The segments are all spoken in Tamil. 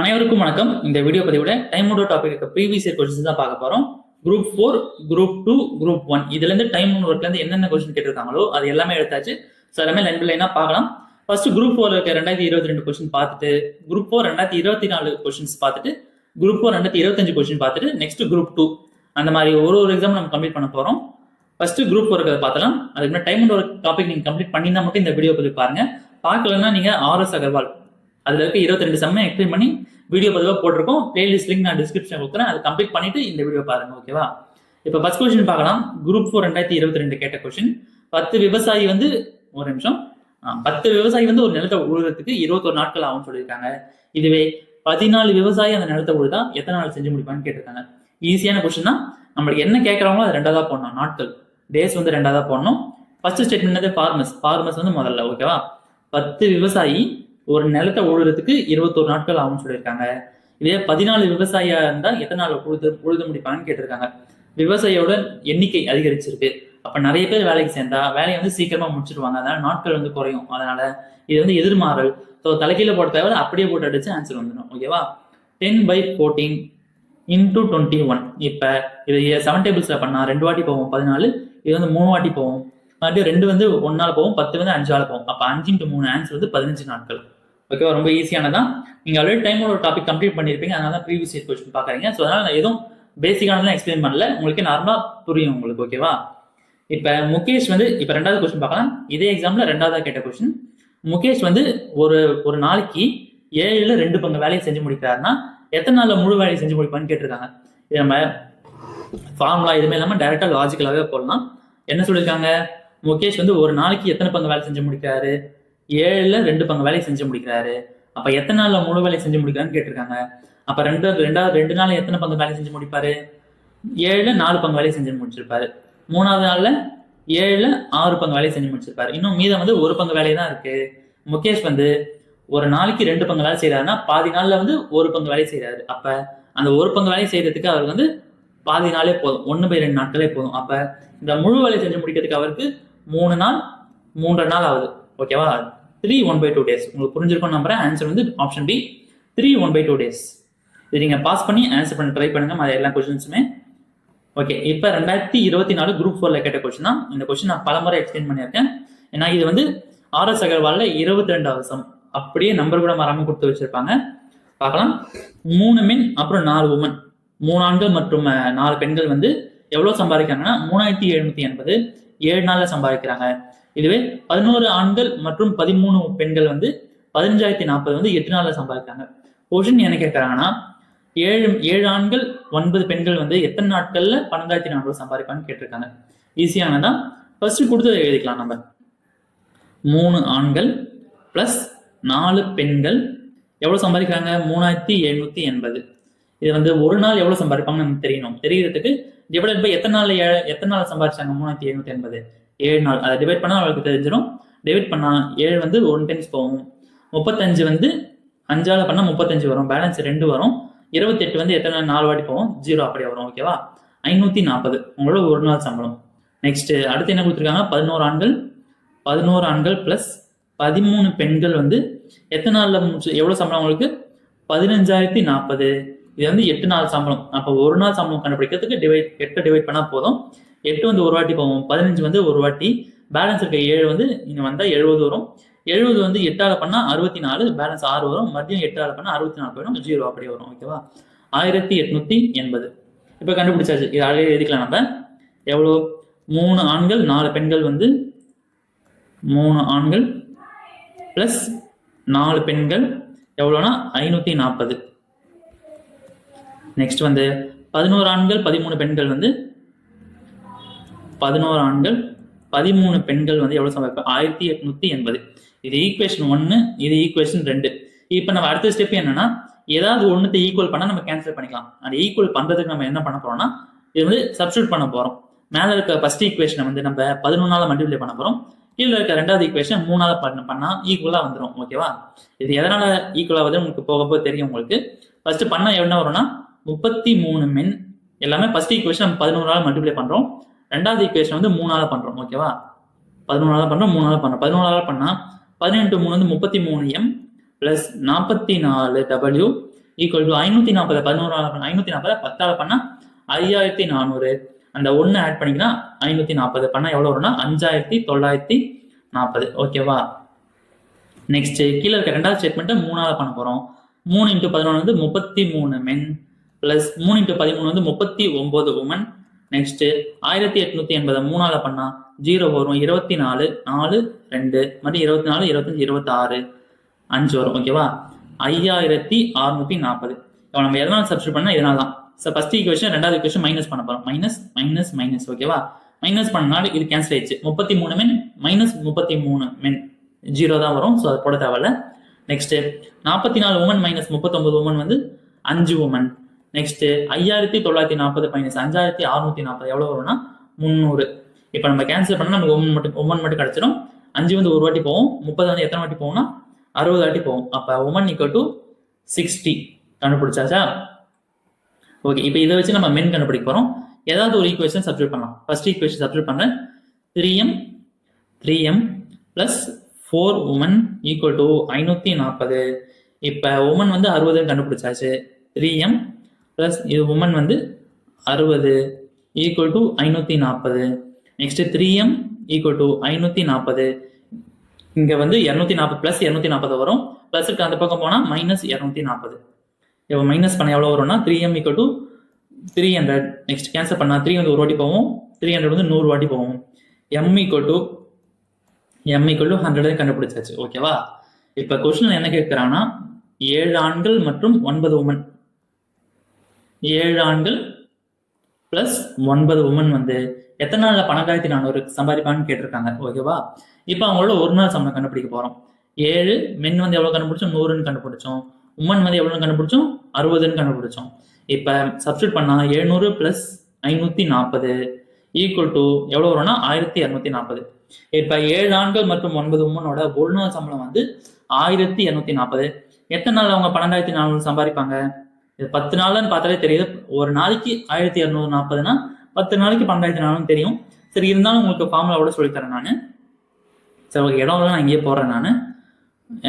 அனைவருக்கும் வணக்கம். இந்த வீடியோ பதிவோட time out topic previous year questions தான் பார்க்க போறோம். குரூப் 4, குரூப் 2, குரூப் 1 இதுல இருந்து டைம் ஒர்க்ல இருந்து என்னென்ன கொஸ்டின் கேட்டிருக்காங்களோ அது எல்லாமே எடுத்தாச்சு. ஸோ எல்லாமே லைன் பை லைனா பார்க்கலாம். ஃபர்ஸ்ட் குரூப் 4 இருக்க 2022 கொஸ்டின் பார்த்துட்டு, குரூப் 4 2024 கொஸ்டின்ஸ் பார்த்துட்டு, குரூப் 4 2025 கொஸ்டின் பார்த்துட்டு, நெக்ஸ்ட் குரூப் 2 அந்த மாதிரி ஒரு எக்ஸாம் நம்ம கம்ப்ளீட் பண்ண போறோம். ஃபர்ஸ்ட் குரூப் 4 இருக்கிறத பார்த்தலாம். அதுக்கு முன்னாடி டைம் அவுட் டாபிக் நீங்க கம்ப்ளீட் பண்ணியிருந்தா மட்டும் இந்த வீடியோ பதிவு பாருங்க. பார்க்கலன்னா நீங்க RS அகர்வால் அதுல இருக்க 22 செம்மை எக்ஸ்பிளைன் பண்ணி வீடியோ பதிவாக போட்டிருக்கோம். பிளேலிஸ்ட் லிங்க் நான் டிஸ்கிரிப்ஷன் கொடுக்குறேன். அது கம்ப்ளீட் பண்ணிட்டு இந்த வீடியோ பாருங்க. ஓகேவா? இப்போ ஃபர்ஸ்ட் கொஸ்டின் பார்க்கலாம். குரூப் 4 2022 கேட்ட கொஸ்டின். 10 விவசாயி வந்து ஒரு நிமிஷம் 10 விவசாயி வந்து ஒரு நிலத்தை உழுறதுக்கு 21 நாட்கள் ஆகும்னு சொல்லியிருக்காங்க. இதுவே 14 விவசாயி அந்த நிலத்தை உழுதா எத்தனை நாள் செஞ்சு முடிப்பான்னு கேட்டிருக்காங்க. ஈஸியான கொஸ்டின் தான். நம்மளுக்கு என்ன கேட்கறாங்களோ அது ரெண்டாவதா போடணும். நாட்கள் டேஸ் வந்து ரெண்டாவதா போடணும். ஃபர்ஸ்ட் ஸ்டேட்மெண்ட் வந்து ஃபார்மர்ஸ் வந்து முதல்ல. ஓகேவா? 10 விவசாயி ஒரு நிலத்தை உழுறதுக்கு 21 நாட்கள் ஆகும்னு சொல்லியிருக்காங்க. இதே 14 விவசாயியா இருந்தா எத்தனை நாள் உழுத முடிப்பாங்கன்னு கேட்டிருக்காங்க. விவசாயியோட எண்ணிக்கை அதிகரிச்சிருக்கு. அப்ப நிறைய பேர் வேலைக்கு சேர்ந்தா வேலையை வந்து சீக்கிரமா முடிச்சிருவாங்க. அதனால நாட்கள் வந்து குறையும். அதனால இது வந்து எதிர்மாறல். ஸோ தலைகீழ போட்ட தேவை அப்படியே போட்டு அடிச்சு ஆன்சர் வந்துடும். ஓகேவா? 10/14 × 21. இப்ப இது 7 டேபிள்ஸ்ல பண்ணா 2 வாட்டி போவோம் 14. இது வந்து 3 வாட்டி போவோம். மறுபடியும் 2 வந்து 1 நாள் போவோம், 10 வந்து 5 நாள் போவோம். அப்ப 5 × 3 ஆன்சர் வந்து 15 நாட்கள். ஓகேவா? ரொம்ப ஈஸியானதான். நீங்க ஆல்ரெடி டைம் ஒரு டாபிக் கம்ப்ளீட் பண்ணிருப்பீங்க. அதனால தான் ப்ரீவியஸ் இயர் கொஸ்டின் பாக்குறீங்க. ஸோ அதனால நான் எதுவும் பேசிக்கானதான் எக்ஸ்பிளைன் பண்ணல. உங்களுக்கு நார்மலா புரியும் உங்களுக்கு. ஓகேவா? இப்ப முகேஷ் வந்து இப்ப 2வது கொஸ்டின் பார்க்கலாம். இதே எக்ஸாம்ல 2வதா கேட்ட கொஸ்டின். முகேஷ் வந்து ஒரு நாளைக்கு 7ல் 2 பங்கு வேலையை செஞ்சு முடிக்கிறாருன்னா எத்தனை நாள்ல முழு வேலையை செஞ்சு முடிப்பான்னு கேட்டிருக்காங்க. இது நம்ம ஃபார்முலா எதுவுமே இல்லாம டைரக்டா லாஜிக்கலாவே போடலாம். என்ன சொல்லியிருக்காங்க? முகேஷ் வந்து ஒரு நாளைக்கு எத்தனை பங்கு வேலை செஞ்சு முடிக்கிறாரு? 7ல் 2 பங்கு வேலையை செஞ்சு முடிக்கிறாரு. அப்ப எத்தனை நாள்ல முழு வேலையை செஞ்சு முடிக்கிறான்னு கேட்டிருக்காங்க. அப்ப ரெண்டாவது 2 நாள் எத்தனை பங்கு வேலை செஞ்சு முடிப்பாரு? 7ல் 4 பங்கு வேலையை செஞ்சு முடிச்சிருப்பாரு. 3வது நாள்ல 7ல் 6 பங்கு வேலையை செஞ்சு முடிச்சிருப்பாரு. இன்னும் மீதம் வந்து 1 பங்கு வேலை தான் இருக்கு. முகேஷ் வந்து ஒரு நாளைக்கு 2 பங்கு வேலை செய்யறாருன்னா பாதி நாள்ல வந்து 1 பங்கு வேலை செய்யறாரு. அப்ப அந்த 1 பங்கு வேலை செய்யறதுக்கு அவருக்கு வந்து பாதி நாளே போதும். 1/2 நாட்களே போதும். அப்ப இந்த முழு வேலை செஞ்சு முடிக்கிறதுக்கு அவருக்கு 3 நாள் 3.5 நாள் ஆகுது. ஓகேவா? 3 1/2 டேஸ். உங்களுக்கு புரிஞ்சிருக்கும் நம்புறேன். ஆன்சர் வந்து ஆப்ஷன் பி 3 1/2 டேஸ். இது நீங்க பாஸ் பண்ணி ஆன்சர் பண்ண ட்ரை பண்ணுங்க. அது எல்லா கொஸ்டின்ஸுமே. ஓகே, இப்ப 2024 குரூப் 4ல கேட்ட கொஸ்டின் தான். இந்த கொஸ்டின் நான் பலமுறை எக்ஸ்பிளைன் பண்ணியிருக்கேன். ஏன்னா இது வந்து RS அகர்வால்ல 22வது சம். அப்படியே நம்பர் கூட மறாம கொடுத்து வச்சிருப்பாங்க. பார்க்கலாம். 3 மென் அப்புறம் 4 உமன், 3 ஆண்கள் மற்றும் 4 பெண்கள் வந்து எவ்வளவு சம்பாதிக்கிறாங்கன்னா 3780 7 நாள்ல சம்பாதிக்கிறாங்க. இதுவே 11 ஆண்கள் மற்றும் 13 பெண்கள் வந்து 1540 வந்து 8 நாள்ல சம்பாதிக்கிறாங்க. கொஸ்டின் என்ன கேட்கறாங்கன்னா 7 ஆண்கள் 9 பெண்கள் வந்து எத்தனை நாட்கள்ல 12400 சம்பாதிப்பான்னு கேட்டிருக்காங்க. ஈஸியானதான். ஃபர்ஸ்ட் கொடுத்ததை எழுதிக்கலாம். நம்ம 3 ஆண்கள் பிளஸ் 4 பெண்கள் எவ்வளவு சம்பாதிக்கிறாங்க? 3780. இது வந்து ஒரு நாள் எவ்வளவு சம்பாதிப்பாங்கன்னு நமக்கு தெரியணும். தெரியறதுக்கு டிவைட் பை எத்தனை நாள் சம்பாதிச்சாங்க? 3780 7 நாள். அதை டிவைட் பண்ணா அவளுக்கு தெரிஞ்சிடும். டிவைட் பண்ணா 7 வந்து 1 டைம்ஸ் போகும். 35 வந்து 5ஆல பண்ணா 35 வரும். பேலன்ஸ் 2 வரும். 28 வந்து எத்தனை 4 வாட்டி போகும்? 0 அப்படியே வரும். ஓகேவா? 540 உங்களோட ஒரு நாள் சம்பளம். நெக்ஸ்ட் அடுத்து என்ன கொடுத்துருக்காங்க? 11 ஆண்கள் பிளஸ் 13 பெண்கள் வந்து எத்தனை நாள்ல எவ்வளவு சம்பளம் உங்களுக்கு? 15040. இது வந்து 8 நாள் சம்பளம். அப்போ ஒரு நாள் சம்பளம் கண்டுபிடிக்கிறதுக்கு 8 டிவைட் பண்ணா போதும். 8 வந்து ஒரு வாட்டி போகும். 15 வந்து ஒரு வாட்டி. பேலன்ஸ் இருக்க 7 வந்து இங்க வந்தா 70 வரும். 70 வந்து 8ஆல பண்ணா 64. பேலன்ஸ் 6 வரும். மறுபடியும் 8ஆல பண்ணா 64 போயிடும். 0 அப்படியே வரும். ஓகேவா? 1880. இப்ப கண்டுபிடிச்சாச்சு. இது அழகே எழுதிக்கலாம் நம்ம. எவ்வளோ? 3 ஆண்கள் 4 பெண்கள் வந்து 3 ஆண்கள் பிளஸ் 4 பெண்கள் எவ்வளோனா 540. நெக்ஸ்ட் வந்து 11 ஆண்கள் 13 பெண்கள் வந்து 11 ஆண்கள் 13 பெண்கள் வந்து எவ்வளவு சம்பாதிப்பாங்க? 1880. இது ஈக்குவேஷன் 1, இது ஈக்குவேஷன் 2. இப்ப நம்ம அடுத்த ஸ்டெப் என்னன்னா ஏதாவது ஒண்ணுத்தை ஈக்குவல் பண்ணா நம்ம கேன்சல் பண்ணிக்கலாம். அந்த ஈக்குவல் பண்றதுக்கு நம்ம என்ன பண்ண போறோம்னா இது வந்து சப்ஸ்டியூட் பண்ண போறோம். மேல இருக்க ஃபர்ஸ்ட் ஈக்குவேஷனை வந்து நம்ம 11ஆல மல்டிப்ளை பண்ண போறோம். கீழே இருக்க 2வது ஈக்குவேஷன் 3ஆல பண்ணா ஈக்குவலா வந்துடும். ஓகேவா? இது எதனால ஈக்குவலா வந்து உங்களுக்கு போக தெரியும் உங்களுக்கு. ஃபர்ஸ்ட் பண்ணா என்ன வரும்னா 33 மென் எல்லாமே ஃபர்ஸ்ட் ஈக்குவேஷன் 11ஆல மல்டிப்ளை பண்றோம். 2வது ஈக்குவேஷன் வந்து 3ஆல பண்றோம். ஓகேவா? 11ஆல பண்றோம், 3ஆல பண்றோம். 11ஆல பண்ணா 18 3 வந்து 33m plus 44W equal to 540 11 540 10 பண்ணா 5400. அந்த 1 ஆட் பண்ணிக்கினா 540 பண்ணா எவ்வளவு வரும்னா 5940. ஓகேவா? நெக்ஸ்ட் கீழே இருக்க ரெண்டாவது ஸ்டேட்மெண்ட் 3ஆல பண்ண போறோம். 3 × 11 வந்து 33 மென் பிளஸ் 3 × 13 வந்து 39 உமன். நெக்ஸ்ட் 1880 3ஆல பண்ணா 0 வரும். 24 4 2 மறுபடியும் 24 25 26 5 வரும். ஓகேவா? 5640. இப்போ நம்ம எதனால சப்ஸ்டிட் பண்ணா இதனால தான். ஃபர்ஸ்ட் ஈக்குவேஷன் ரெண்டாவது ஈக்குவேஷன் மைனஸ் பண்ண போறோம். Minus minus minus. ஓகேவா? மைனஸ் பண்ணனால இது கேன்சல் ஆயிடுச்சு. 33 மென் மைனஸ் 33 மென் 0 தான் வரும். ஸோ அதை போட தேவையில்ல. நெக்ஸ்ட் 44 உமன் மைனஸ் 39 உமன் வந்து 5 உமன். நெக்ஸ்ட் 5940 மைனஸ் 5640 எவ்வளவு வரும்னா 300. இப்போ நம்ம கேன்சல் பண்ணா நமக்கு உமன் மட்டும் கிடைச்சிடும். 5 வந்து ஒரு வாட்டி போகும். 30 வந்து எத்தனை வாட்டி போகும்னா 60 வாட்டி போகும். அப்ப உமன் ஈக்குவல் டு 60 கண்டுபிடிச்சாச்சா? ஓகே, இப்போ இதை வச்சு நம்ம மென் கண்டுபிடிக்க போறோம். ஏதாவது ஒரு ஈக்குவேஷன் சப்ஸ்டிட் பண்ணலாம். ஃபர்ஸ்ட் ஈக்குவேஷன் சப்ஸ்டிட் பண்றேன். 3m plus 4 woman equal to 540. இப்போ உமன் வந்து 60 கண்டுபிடிச்சாச்சு. 3m பிளஸ் இது உமன் வந்து 60 equal to 540. Next 3m equal to 540. இங்க வந்து 240 பிளஸ் 240 வரும். பிளஸுக்கு அந்த பக்கம் போனா மைனஸ் 240. இப்போ மைனஸ் பண்ண எவ்வளவு வரும்னா 3m equal to 300. Next cancel பண்ணா 3 வந்து ஒரு வாட்டி போகும். 300 வந்து 100 வாட்டி போகும். m ஈக்குவல் டு 100 கண்டுபிடிச்சாச்சு. ஓகேவா? இப்ப கொஸ்டின் என்ன கேட்கிறான்னா 7 ஆண்கள் மற்றும் 9 உமன். 7 ஆண்கள் பிளஸ் 9 உமன் வந்து எத்தனை நாள்ல 12400 சம்பாதிப்பான்னு கேட்டிருக்காங்க. ஓகேவா? இப்போ அவங்களோட ஒரு நாள் சம்பளம் கண்டுபிடிக்க போறோம். 7 மென் வந்து எவ்வளவு கண்டுபிடிச்சோம்? 100ன்னு கண்டுபிடிச்சோம். உமன் வந்து எவ்வளவு கண்டுபிடிச்சோம்? 60ன்னு கண்டுபிடிச்சோம். இப்ப சப்ஸ்டிட் பண்ணா 700 பிளஸ் 540 ஈக்குவல் டு எவ்வளவு வரும்னா 1240. இப்ப 7 ஆண்கள் மற்றும் 9 உமனோட ஒரு நாள் சம்பளம் வந்து 1240. எத்தனை நாள் அவங்க 12400 சம்பாதிப்பாங்க? இது 10 நாள்னு பார்த்தாலே தெரியுது. ஒரு நாளைக்கு 1240னா 10 நாளைக்கு 12400 தெரியும். சரி, இருந்தாலும் உங்களுக்கு ஃபார்முலாவோட சொல்லித்தரேன் நான். சரி, ஓகே, இடம் நான் இங்கேயே போடுறேன். நான்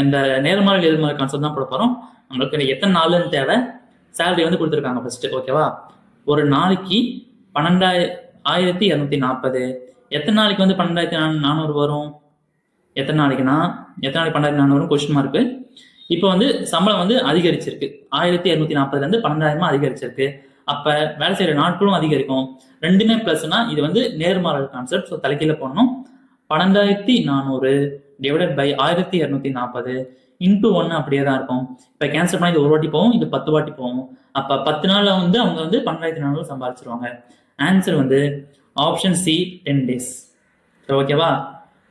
இந்த நேர்மாறல் எதிர்மறை கான்செப்ட் தான் போட போறோம். நம்மளுக்கு எத்தனை நாள்னு தேவை, சேலரி வந்து கொடுத்துருக்காங்க ஃபர்ஸ்ட். ஓகேவா? ஒரு நாளைக்கு 12240. எத்தனை நாளைக்கு வந்து 12400 வரும்? எத்தனை நாளைக்குன்னா எத்தனை நாளைக்கு 12400 வரும்? Question mark. இப்போ வந்து சம்பளம் வந்து அதிகரிச்சிருக்கு. 1240 இருந்து 12000 அதிகரிச்சிருக்கு. அப்ப வேலை செய்யற நாட்களும் அதிகரிக்கும். ரெண்டுமே பிளஸ்னா இது வந்து நேர்மாறல் கான்செப்ட். ஸோ தலைக்கீழ போடணும். 12400 டிவைடட் பை 1240 இன்டூ 1 அப்படியே தான் இருக்கும். இப்போ கேன்சல் பண்ணா இது ஒரு வாட்டி போகும், இது 10 வாட்டி போகும். அப்ப 10 நாள்ல வந்து அவங்க வந்து 12400 சம்பாதிச்சிருவாங்க. ஆன்சர் வந்து ஆப்ஷன் சி 10 days. ஓகேவா?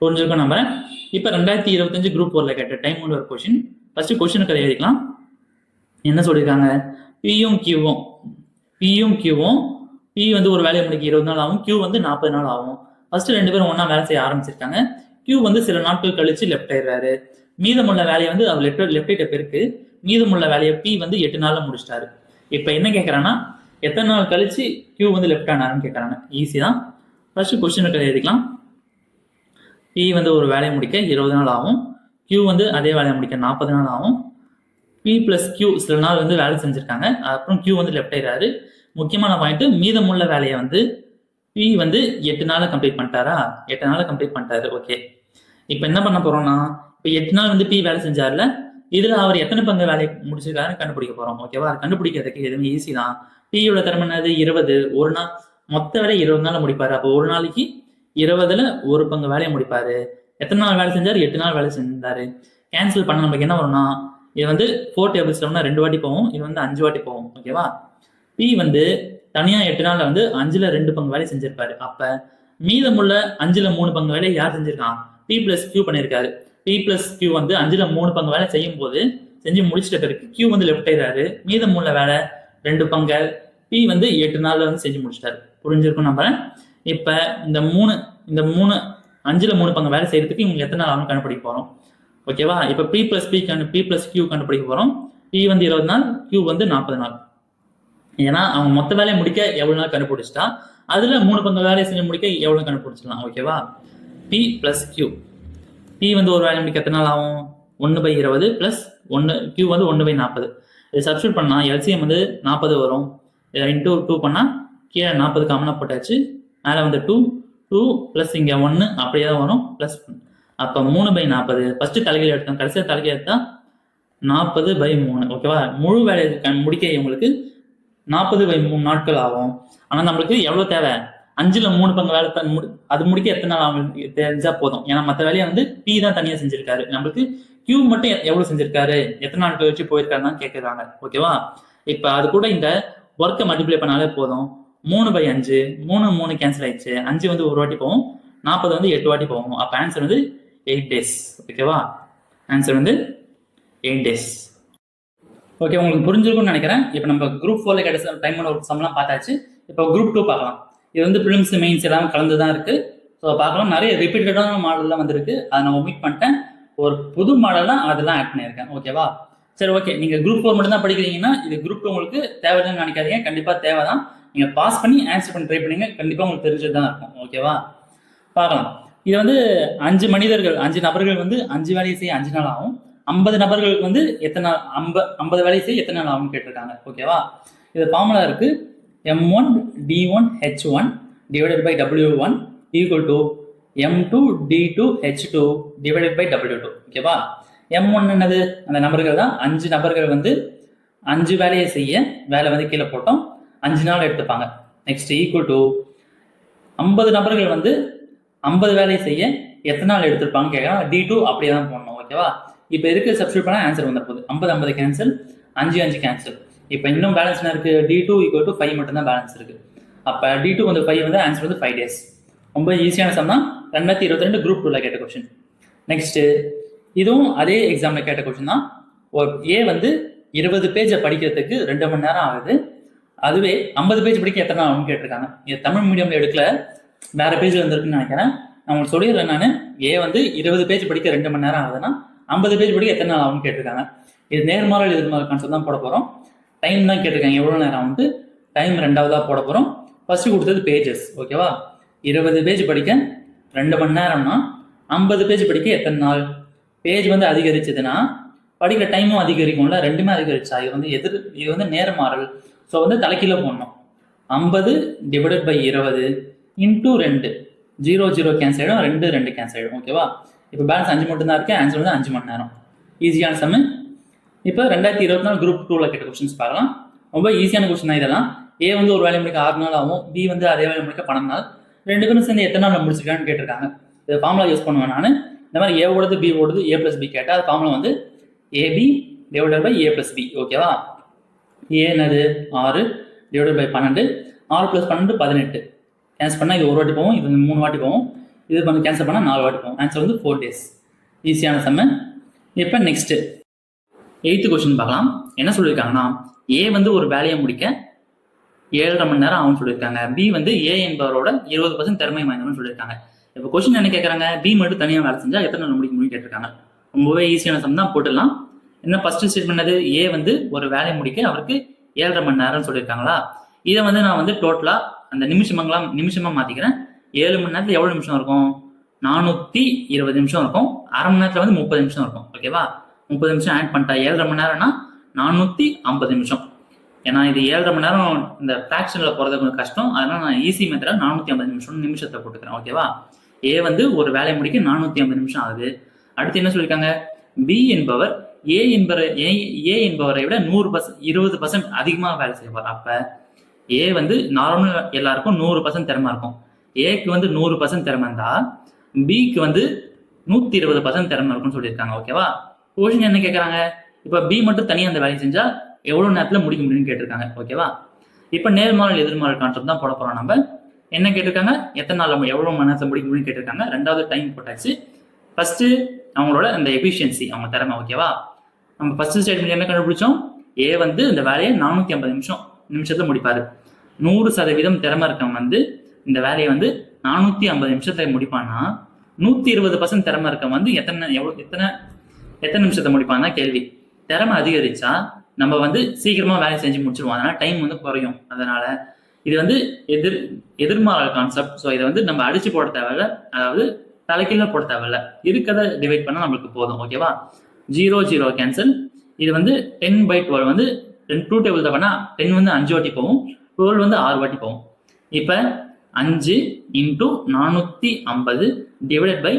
புரிஞ்சிருக்கும் நம்புறேன். இப்போ 2025 குரூப் 4ல கேட்ட டைம் உள்ள ஒரு கொஸ்டின். ஃபர்ஸ்ட் கொஸ்டினுக்கு அதை எழுதிக்கலாம். என்ன சொல்லியிருக்காங்க? பியும் கியூவும் பி வந்து ஒரு வேலையை முடிக்க 20 நாள் ஆகும், கியூ வந்து 40 நாள் ஆகும். ஃபர்ஸ்ட் 2 பேரும் ஒன்னா வேலை செய்ய ஆரம்பிச்சிருக்காங்க. கியூ வந்து சில நாட்கள் கழிச்சு லெஃப்ட் ஆயிடுறாரு. மீதமுள்ள வேலையை வந்து அவர் லெஃப்ட் ஆயிட்ட பிறகு மீதமுள்ள வேலையை பி வந்து 8 நாள்ல முடிச்சிட்டாரு. இப்ப என்ன கேட்கறான்னா எத்தனை நாள் கழிச்சு கியூ வந்து லெஃப்ட் ஆனாருன்னு கேட்கறாங்க. ஈஸி தான். ஃபர்ஸ்ட் கொஸ்டினுக்கு எழுதிக்கலாம். பி வந்து ஒரு வேலையை முடிக்க 20 நாள் ஆகும், கியூ வந்து அதே வேலையை முடிக்க 40 நாள் ஆகும். பி பிளஸ் கியூ சில நாள் வந்து வேலை செஞ்சிருக்காங்க, அப்புறம் கியூ வந்து லெஃப்ட் ஆயிடுறாரு. முக்கியமான பாயிண்ட், மீதமுள்ள வேலையை வந்து பி வந்து 8 நாள் கம்ப்ளீட் பண்ணிட்டாரா? 8 நாள் கம்ப்ளீட் பண்ணிட்டாரு. ஓகே, இப்போ என்ன பண்ண போறோம்னா இப்போ 8 நாள் வந்து பி வேலை செஞ்சார்ல, இதுல அவர் எத்தனை பங்கு வேலையை முடிச்சிருக்காருன்னு கண்டுபிடிக்க போறோம். ஓகேவா? கண்டுபிடிக்கிறதுக்கு எதுவுமே ஈஸி தான். பியோட திறமை என்னது? 20. ஒரு நாள் மொத்த வேலை 20 நாள் முடிப்பாரு. அப்போ ஒரு நாளைக்கு 20ல் ஒரு பங்கு வேலையை முடிப்பாரு. எத்தனை நாள் வேலை செஞ்சாரு? 8 நாள் வேலை செஞ்சாரு. கேன்சல் பண்ண நமக்கு என்ன வரும்னா இது வந்து 4 டேபிள்ஸ்ல 2 வாட்டி போகும், இது வந்து 5 வாட்டி போகும். ஓகேவா? பி வந்து தனியா 8 நாள்ல வந்து 5ல் 2 பங்கு வேலை செஞ்சிருப்பாரு. அப்ப மீதமுள்ள 5ல் 3 பங்கு வேலை யார் செஞ்சிருக்கான்? பி பிளஸ் கியூ பண்ணிருக்காரு. பி பிளஸ் கியூ வந்து 5ல் 3 பங்கு வேலை செய்யும் போது செஞ்சு முடிச்சிட்ட பிறகு கியூ வந்து லெஃப்ட் ஆயிடுறாரு. மீதமுள்ள வேலை 2 பங்கு பி வந்து 8 நாள்ல வந்து செஞ்சு முடிச்சிட்டாரு. புரிஞ்சிருக்கும் நம்புறேன். இப்ப இந்த 5ல் 3 பங்கு வேலை செய்யறதுக்கு இவங்க எத்தனை நாள் ஆகும் கண்டுபிடிக்க போறோம். ஓகேவா? இப்ப பி பிளஸ் கியூ கண்டுபிடிக்க போறோம். பி வந்து 20 நாள், கியூ வந்து 40 நாள். ஏன்னா அவங்க மொத்த வேலையை முடிக்க எவ்வளவு நாள் கண்டுபிடிச்சிட்டா அதுல 3 பங்கு வேலையை செஞ்சு முடிக்க எவ்வளவு கண்டுபிடிச்சிடலாம். ஓகேவா? B plus Q. பி வந்து ஒரு வேலை முடிக்க எத்தனை நாள் ஆகும்? 1/20 பிளஸ் 1, கியூ வந்து 1/40. இது சப்ஸ்டியூட் பண்ணால் எல்சிஎம் வந்து 40 வரும். இன்டூ 2 பண்ணால் கீழே 40 காமனாக போட்டாச்சு, மேலே வந்து 2 ப்ளஸ் இங்கே 1 அப்படியே தான் வரும் ப்ளஸ். அப்போ 3/40 ஃபஸ்ட்டு தலைகீழ் எடுத்தோம், கடைசியாக தலைகீழ் எடுத்தால் 40/3. ஓகேவா? முழு வேலையை முடிக்க உங்களுக்கு 40/3 நாட்கள் ஆகும். ஆனால் நம்மளுக்கு எவ்வளோ தேவை? 5ல் 3 பங்கு வேலை அது முடிக்க எத்தனை நாள் ஆகும் தெரிஞ்சா போதும். ஏன்னா மற்ற வேலையை வந்து பி தான் தனியாக செஞ்சிருக்காரு, நம்மளுக்கு கியூ மட்டும் எவ்வளோ செஞ்சிருக்காரு, எத்தனை நாட்கள் வச்சு போயிருக்காருன்னு கேட்குறாங்க. ஓகேவா? இப்போ அது கூட இந்த ஒர்க்கை மல்டிப்ளை பண்ணாலே போதும். 3/5, 3 கேன்சல் ஆயிடுச்சு, 5 வந்து ஒரு வாட்டி போகும், 40 வந்து 8 வாட்டி போகும். அப்போ ஆன்சர் வந்து 8 days. ஓகேவா? ஆன்சர் வந்து 8 days. ஓகே, உங்களுக்கு புரிஞ்சிருக்கும்னு நினைக்கிறேன். இப்போ நம்ம குரூப் 4ல கிடைச்ச டைம் ஒரு சம்லாம் பார்த்தாச்சு. இப்போ குரூப் 2 பார்க்கலாம். இது வந்து ப்ரிலிம்ஸ் மெயின்ஸ் எல்லாம் கலந்து தான் இருக்கு. ஸோ பார்க்கலாம், நிறைய ரிப்பீட்டடான மாடல்லாம் வந்திருக்கு, அதை நான் ஒமிட் பண்ணிட்டேன். ஒரு புது மாடல்லாம் அதெல்லாம் ஆட் பண்ணியிருக்கேன். ஓகேவா? சரி, ஓகே. நீங்கள் குரூப் 4 மட்டும் தான் படிக்கிறீங்கன்னா இது குரூப் 2 உங்களுக்கு தேவைன்னு நினைக்காதீங்க, கண்டிப்பாக தேவை தான். நீங்கள் பாஸ் பண்ணி ஆன்சர் பண்ணி ட்ரை பண்ணீங்க, கண்டிப்பாக உங்களுக்கு தெரிஞ்சது தான் இருக்கும். ஓகேவா? பார்க்கலாம். இது வந்து 5 மனிதர்கள் 5 நபர்கள் வந்து 5 வேலையை செய்ய 5 நாள் ஆகும். 50 நபர்களுக்கு வந்து எத்தனை நாள் 50 வேலையை செய்ய எத்தனை நாள் ஆகும்னு கேட்டிருக்காங்க. ஓகேவா? இது ஃபார்முலா இருக்கு. M1 D1 H1 divided by W1 equal to M2 D2 H2 divided by W2. ஓகேவா? M1 என்னது? அந்த நபர்கள் தான். 5 நபர்கள் வந்து 5 வேலையை செய்ய, வேலை வந்து கீழே போட்டோம், 5 நாள் எடுத்துப்பாங்க. நெக்ஸ்ட் ஈக்குவல் டு 50 நபர்கள் வந்து 50 வேலையை செய்ய எத்தனை நாள் எடுத்திருப்பாங்க கேட்கலாம். D2 அப்படியே தான் போடணும். ஓகேவா? இப்போ இருக்க சப்ஸ்டியூட் பண்ணால் ஆன்சர் வந்துட போகுது. 50 கேன்சல், 5 கேன்சல். இப்போ இன்னும் பேலன்ஸ் என்ன இருக்கு? D2 ஈக்குவல் டு 5 மட்டும் தான் பேலன்ஸ் இருக்கு. அப்போ D2 வந்து 5 வந்து ஆன்சர் வந்து 5 days. ரொம்ப ஈஸியான சம் தான். 2022 குரூப் 2ல கேட்ட கொஸ்டின். நெக்ஸ்ட் இதுவும் அதே எக்ஸாம்ல கேட்ட கொஸ்டின் தான். ஏ வந்து 20 பேஜை படிக்கிறதுக்கு 2 மணி நேரம் ஆகுது. அதுவே 50 பேஜ் படிக்க எத்தனை நாள் ஆகும்னு கேட்டிருக்காங்க. இது தமிழ் மீடியம்ல எடுக்கல, வேற பேஜ்ல வந்துருக்குன்னு நினைக்கிறேன். நான் உங்களுக்கு சொல்லிடுறேன். நான் ஏ வந்து 20 பேஜ் படிக்க 2 மணி நேரம் ஆகுதுன்னா 50 பேஜ் படிக்க எத்தனை நாள் ஆகும்னு கேட்டிருக்காங்க. இது நேர்மாறல் எதிர்மாறல் கான்செப்ட் தான் போட போறோம். டைம் தான் கேட்டிருக்காங்க, எவ்வளோ நேரம் வந்து டைம் 2வதா போட போகிறோம். ஃபர்ஸ்ட் கொடுத்தது பேஜஸ். ஓகேவா? 20 பேஜ் படிக்க 2 மணி நேரம்னா 50 பேஜ் படிக்க எத்தனை நாள்? பேஜ் வந்து அதிகரிச்சதுன்னா படிக்கிற டைமும் அதிகரிக்கும்ல, ரெண்டுமே அதிகரிச்சா இது வந்து நேர்மாறல். ஸோ வந்து தலைக்கீழ போடணும். 50 டிவைடட் பை 20 இன்டூ 2, 0 கேன்சல் ஆகிடும், 2 கேன்சல் ஆகிடும். ஓகேவா? இப்போ பேலன்ஸ் 5 மட்டும் தான் இருக்கு, ஆன்சர் வந்து 5 மணி நேரம். ஈஸியான சம்மு. இப்போ 2024 குரூப் 2ல கேட்ட கொஸ்டின்ஸ் பார்க்கலாம். ரொம்ப ஈஸியான கொஸ்டின் தான் இதெல்லாம். ஏ வந்து ஒரு வேலை முடிக்க 6 நாள் ஆகும், பி வந்து அதே வேலை முடிக்க 12 நாள். 2 பேரும் சேர்ந்து எத்தனை நாள் முடிச்சிருக்கான்னு கேட்டிருக்காங்க. இது ஃபார்முலா யூஸ் பண்ணுவேன் நான். இந்த மாதிரி ஏ ஓடுது பி ஓடுது, A + B கேட்டால் அது ஃபார்முலா வந்து AB divided by A + B. ஓகேவா? ஏ என்னது? 6 டிவைடட் பை 12, 6 + 12 18. கேன்சல் பண்ணால் இது ஒரு வாட்டி போகும், இது 3 வாட்டி போகும், இது வந்து கேன்சல் பண்ணால் 4 வாட்டி போகும். ஆன்சர் வந்து 4 days. ஈஸியான சம்மு. இப்போ நெக்ஸ்ட் 8th கொஸ்டின் பார்க்கலாம். என்ன சொல்லியிருக்காங்கன்னா, ஏ வந்து ஒரு வேலையை முடிக்க 7.5 மணி நேரம் ஆகும்னு சொல்லியிருக்காங்க. பி வந்து ஏ என்பவரோட 20% திறமை வாய்ந்தவன்னு சொல்லியிருக்காங்க. இப்போ கொஸ்டின் என்ன கேட்குறாங்க? பி மட்டும் தனியாக வேலை செஞ்சால் எத்தனை நாள் முடிக்க முடியும் கேட்டிருக்காங்க. ரொம்பவே ஈஸியான சம் தான், போட்டுடலாம். என்ன ஃபர்ஸ்ட் ஸ்டேட்மெண்ட் அது? ஏ வந்து ஒரு வேலையை முடிக்க அவருக்கு 7.5 மணி நேரம்னு சொல்லியிருக்காங்களா? இதை வந்து நான் வந்து டோட்டலாக அந்த நிமிஷமாக மாற்றிக்கிறேன். 7 மணி நேரத்தில் எவ்வளோ நிமிஷம் இருக்கும்? 420 நிமிஷம் இருக்கும். அரை மணி நேரத்தில் வந்து 30 நிமிஷம் இருக்கும். ஓகேவா? 30 நிமிஷம் ஆட் பண்ணிட்டா 7.5 மணி நேரம்னா 450 நிமிஷம். ஏன்னா இது 7.5 மணி நேரம் இந்த ஃப்ராக்ஷனில் போகிறது கொஞ்சம் கஷ்டம், அதனால நான் ஈஸி மெத்தடாக 450 நிமிஷத்தை போட்டுக்கிறேன். ஓகேவா? ஏ வந்து ஒரு வேலையை முடிக்க 450 நிமிஷம் ஆகுது. அடுத்து என்ன சொல்லியிருக்காங்க? பி என்பவர் ஏ என்பவரை விட 20% அதிகமாக வேலை செய்வார். அப்போ ஏ வந்து நார்மல் எல்லாருக்கும் 100% திறமை இருக்கும். ஏக்கு வந்து 100% திறமை இருந்தால் பிக்கு வந்து 120% திறமை இருக்கும்னு சொல்லியிருக்காங்க. ஓகேவா? கொஸ்டின் என்ன கேட்குறாங்க? இப்போ பி மட்டும் தனியாக அந்த வேலையை செஞ்சால் எவ்வளோ நேரத்தில் முடிக்க முடியும்னு கேட்டிருக்காங்க. ஓகேவா? இப்போ நேர்மாறல் எதிர்மாறல் கான்செப்ட் தான் போட போகிறோம். நம்ம என்ன கேட்டிருக்காங்க? எத்தனை நாள் எவ்வளோ மணி நேரத்தில் முடிக்க முடியும்னு கேட்டிருக்காங்க. 2வது டைம் போட்டாச்சு. ஃபர்ஸ்ட் அவங்களோட அந்த எஃபிஷியன்சி, அவங்க திறமை. ஓகேவா? நம்ம ஃபர்ஸ்ட் ஸ்டேட்மெண்ட் என்ன கண்டுபிடிச்சோம்? ஏ வந்து இந்த வேலையை 450 நிமிஷத்தில் முடிப்பார். 100% திறமை இருக்கவங்க வந்து இந்த வேலையை வந்து 450 நிமிஷத்தை முடிப்பான்னா 120% திறமை இருக்கவங்க வந்து எத்தனை நிமிஷத்தை முடிப்பான்னா கேள்வி. திறமை அதிகரிச்சா நம்ம வந்து சீக்கிரமா வேலை செஞ்சு முடிச்சிருவோம், அதனால டைம் வந்து குறையும். அதனால இது வந்து எதிர்மாறல் கான்செப்ட். ஸோ இதை வந்து நம்ம அடிச்சு போட தேவையில்ல, அதாவது தலைக்கீழ போட தேவையில்ல, இருக்கிறத டிவைட் பண்ணால் நம்மளுக்கு போதும். ஓகேவா? 0 கேன்சல், இது வந்து 10/12 வந்து 2 டேபிள் தான் பண்ணால் 10 வந்து 5 வாட்டி போகும், 12 வந்து 6 வாட்டி போகும். இப்போ 5 × 450 டிவைடட் பை